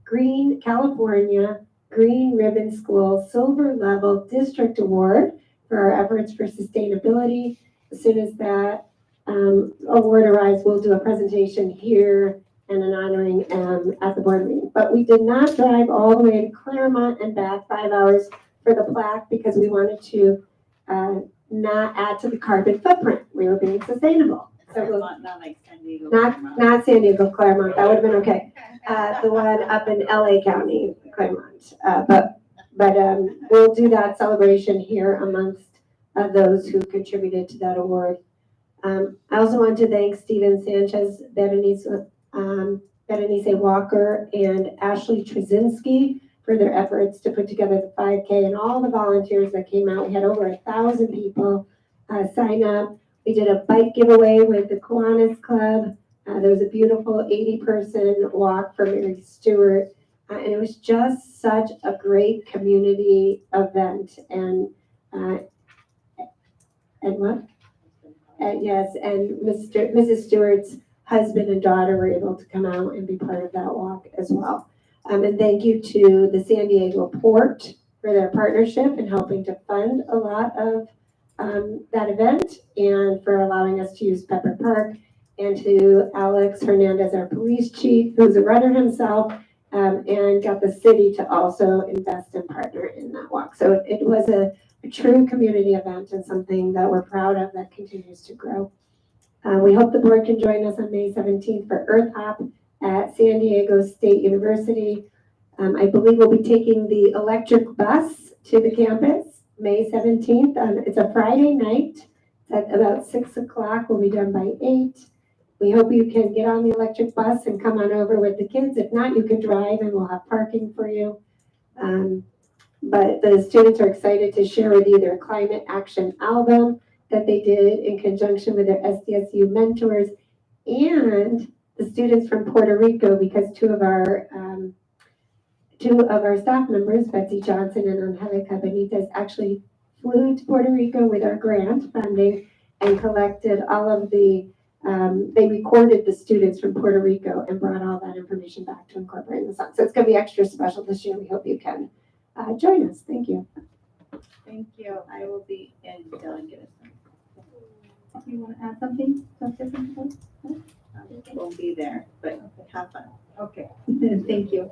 California Green Ribbon School Silver Level District Award for our efforts for sustainability. As soon as that award arrives, we'll do a presentation here and an honoring at the board meeting. But we did not drive all the way to Claremont and back 5 hours for the plaque because we wanted to not add to the carbon footprint. We were being sustainable. So Not like San Diego. not San Diego, Claremont. That would have been okay. The one up in LA County, Claremont. But we'll do that celebration here amongst those who contributed to that award. I also want to thank Steven Sanchez, Berenice Walker, and Ashley Trzynski for their efforts to put together the 5K and all the volunteers that came out. We had over 1,000 people sign up. We did a bike giveaway with the Kiwanis Club. There was a beautiful 80-person walk for Mary Stewart. And it was just such a great community event. And what? Yes, and Mrs. Stewart's husband and daughter were able to come out and be part of that walk as well. And thank you to the San Diego Port for their partnership in helping to fund a lot of that event and for allowing us to use Pepper Park, and to Alex Hernandez, our police chief, who's a runner himself, and got the city to also invest and partner in that walk. So it was a true community event and something that we're proud of that continues to grow. We hope the board can join us on May 17th for Earth Hop at San Diego State University. I believe we'll be taking the electric bus to the campus May 17th. It's a Friday night. It's at about 6 o'clock. We'll be done by 8. We hope you can get on the electric bus and come on over with the kids. If not, you can drive and we'll have parking for you. But the students are excited to share with you their climate action album that they did in conjunction with their SDSU mentors and the students from Puerto Rico, because two of our staff members, Betsy Johnson and Angelica Benitez, actually flew to Puerto Rico with our grant funding and collected all of the, they recorded the students from Puerto Rico and brought all that information back to incorporate in the song. So it's going to be extra special this year. We hope you can join us. Thank you. Thank you. I will be in delegate. You want to add something? Won't be there, but have fun. Okay, thank you.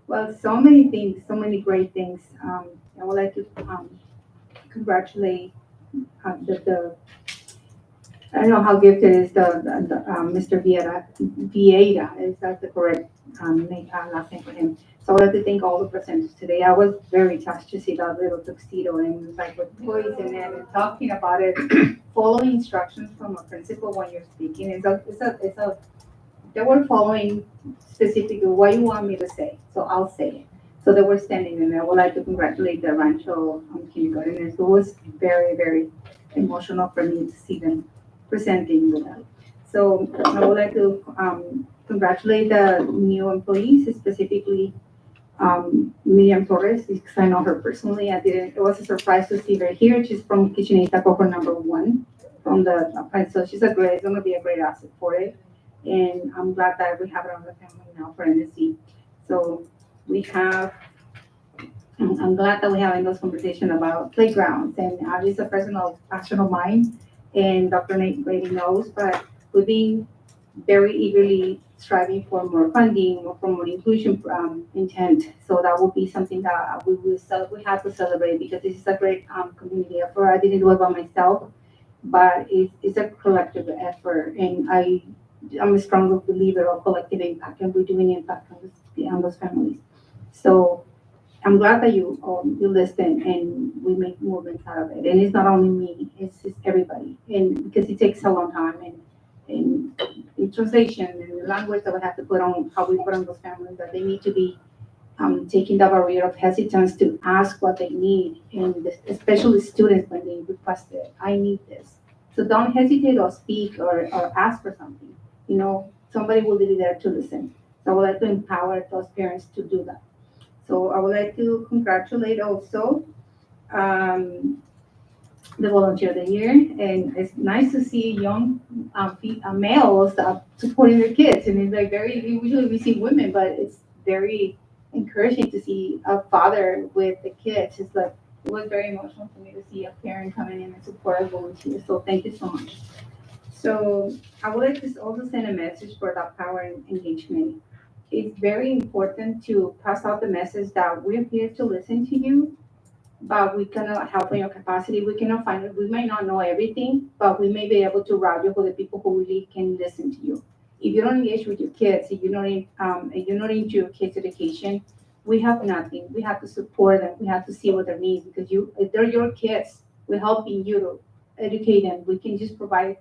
Well, so many things, so many great things. I would like to congratulate the I don't know how gifted is Mr. Vieira. Is that the correct last name for him? So I would like to thank all the presenters today. I was very touched to see that little tuxedo and like with toys in it and talking about it, following instructions from a principal when you're speaking. They were following specifically what you want me to say, so I'll say it. So they were standing in there. I would like to congratulate the Rancho kindergartners. It was very, very emotional for me to see them presenting with that. So I would like to congratulate the new employees, specifically Miriam Torres, because I know her personally. It was a surprise to see her here. She's from Kitchenita, cohort number 1 from the, so she's going to be a great asset for it. And I'm glad that we have it on the family now for NSC. So I'm glad that we're having those conversations about playgrounds, and it's a personal passion of mine, and Dr. Nate Brady knows, but we've been very eagerly striving for more funding, for more inclusion intent. So that will be something that we have to celebrate, because this is a great community effort. I didn't do it by myself, but it's a collective effort, and I'm a strong believer of collective impact, and we're doing impact on those families. So I'm glad that you listen and we make movements out of it. And it's not only me, it's everybody. And because it takes a long time, and in translation and the language that we have to put on, how we put on those families, that they need to be taking the barrier of hesitance to ask what they need, and especially students when they request it, I need this. So don't hesitate or speak or ask for something. You know, somebody will be there to listen. So I would like to empower those parents to do that. So I would like to congratulate also the volunteer of the year, and it's nice to see young males supporting their kids, and it's like usually we see women, but it's very encouraging to see a father with the kids. It was very emotional for me to see a parent coming in and support a volunteer. So thank you so much. So I would like to also send a message for that power and engagement. It's very important to pass out the message that we're here to listen to you, but we cannot help in your capacity. We cannot find it. We might not know everything, but we may be able to route you for the people who really can listen to you. If you don't engage with your kids, if you're not into your kids' education, we have nothing. We have to support them. We have to see what their needs, because if they're your kids, we're helping you to educate them. We can just provide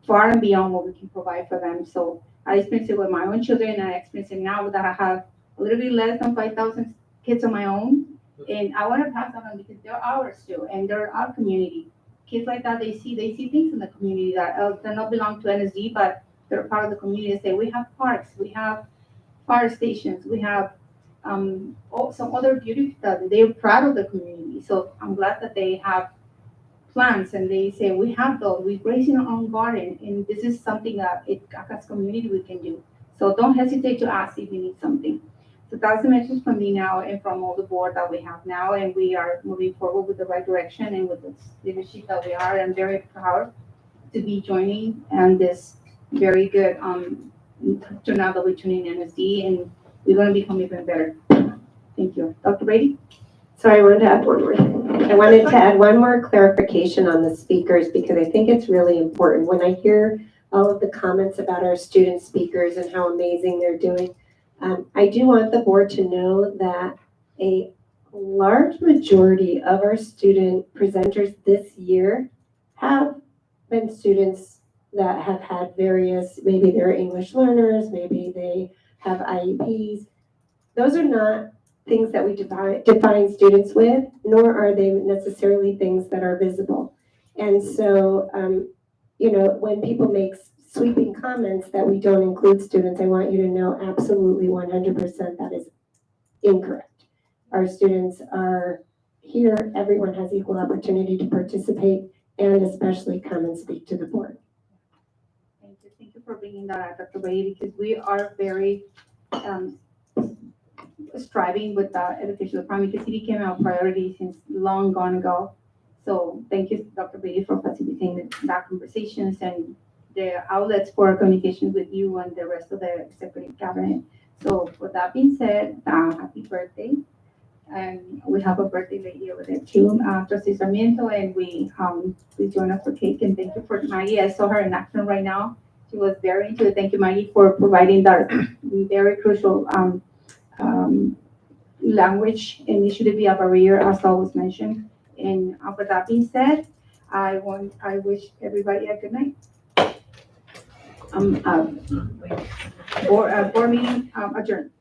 far and beyond what we can provide for them. So I experienced it with my own children, and I experience it now that I have a little bit less than 5,000 kids of my own. And I want to pass on them because they're ours too, and they're our community. Kids like that, they see things in the community that do not belong to NSD, but they're part of the community. They say, we have parks, we have fire stations, we have some other beauty that they're proud of the community. So I'm glad that they have plants, and they say, we have those, we raise in our own garden, and this is something that as community we can do. So don't hesitate to ask if you need something. So that's the message from me now and from all the board that we have now, and we are moving forward with the right direction and with the leadership that we are. I'm very proud to be joining and this very good turnout that we're tuning in NSD, and we're going to become even better. Thank you. Dr. Brady? Sorry, I wanted to add one more thing. I wanted to add one more clarification on the speakers, because I think it's really important. When I hear all of the comments about our student speakers and how amazing they're doing, I do want the board to know that a large majority of our student presenters this year have been students that have had various, maybe they're English learners, maybe they have IEPs. Those are not things that we define students with, nor are they necessarily things that are visible. And so, when people make sweeping comments that we don't include students, I want you to know absolutely 100% that is incorrect. Our students are here, everyone has equal opportunity to participate and especially come and speak to the board. Thank you for bringing that up, Dr. Brady, because we are very striving with the educational department because it became our priority since long gone ago. So thank you, Dr. Brady, for facilitating that conversations and the outlets for communication with you and the rest of the executive cabinet. So with that being said, happy birthday. And we have a birthday lady over there too, Trustee Sarmiento, and we please join us for cake. And thank you for Maggie. I saw her in action right now. She was very into it. Thank you, Maggie, for providing that very crucial language initiative via barrier, as always mentioned. And with that being said, I wish everybody a good night. Board meeting adjourned.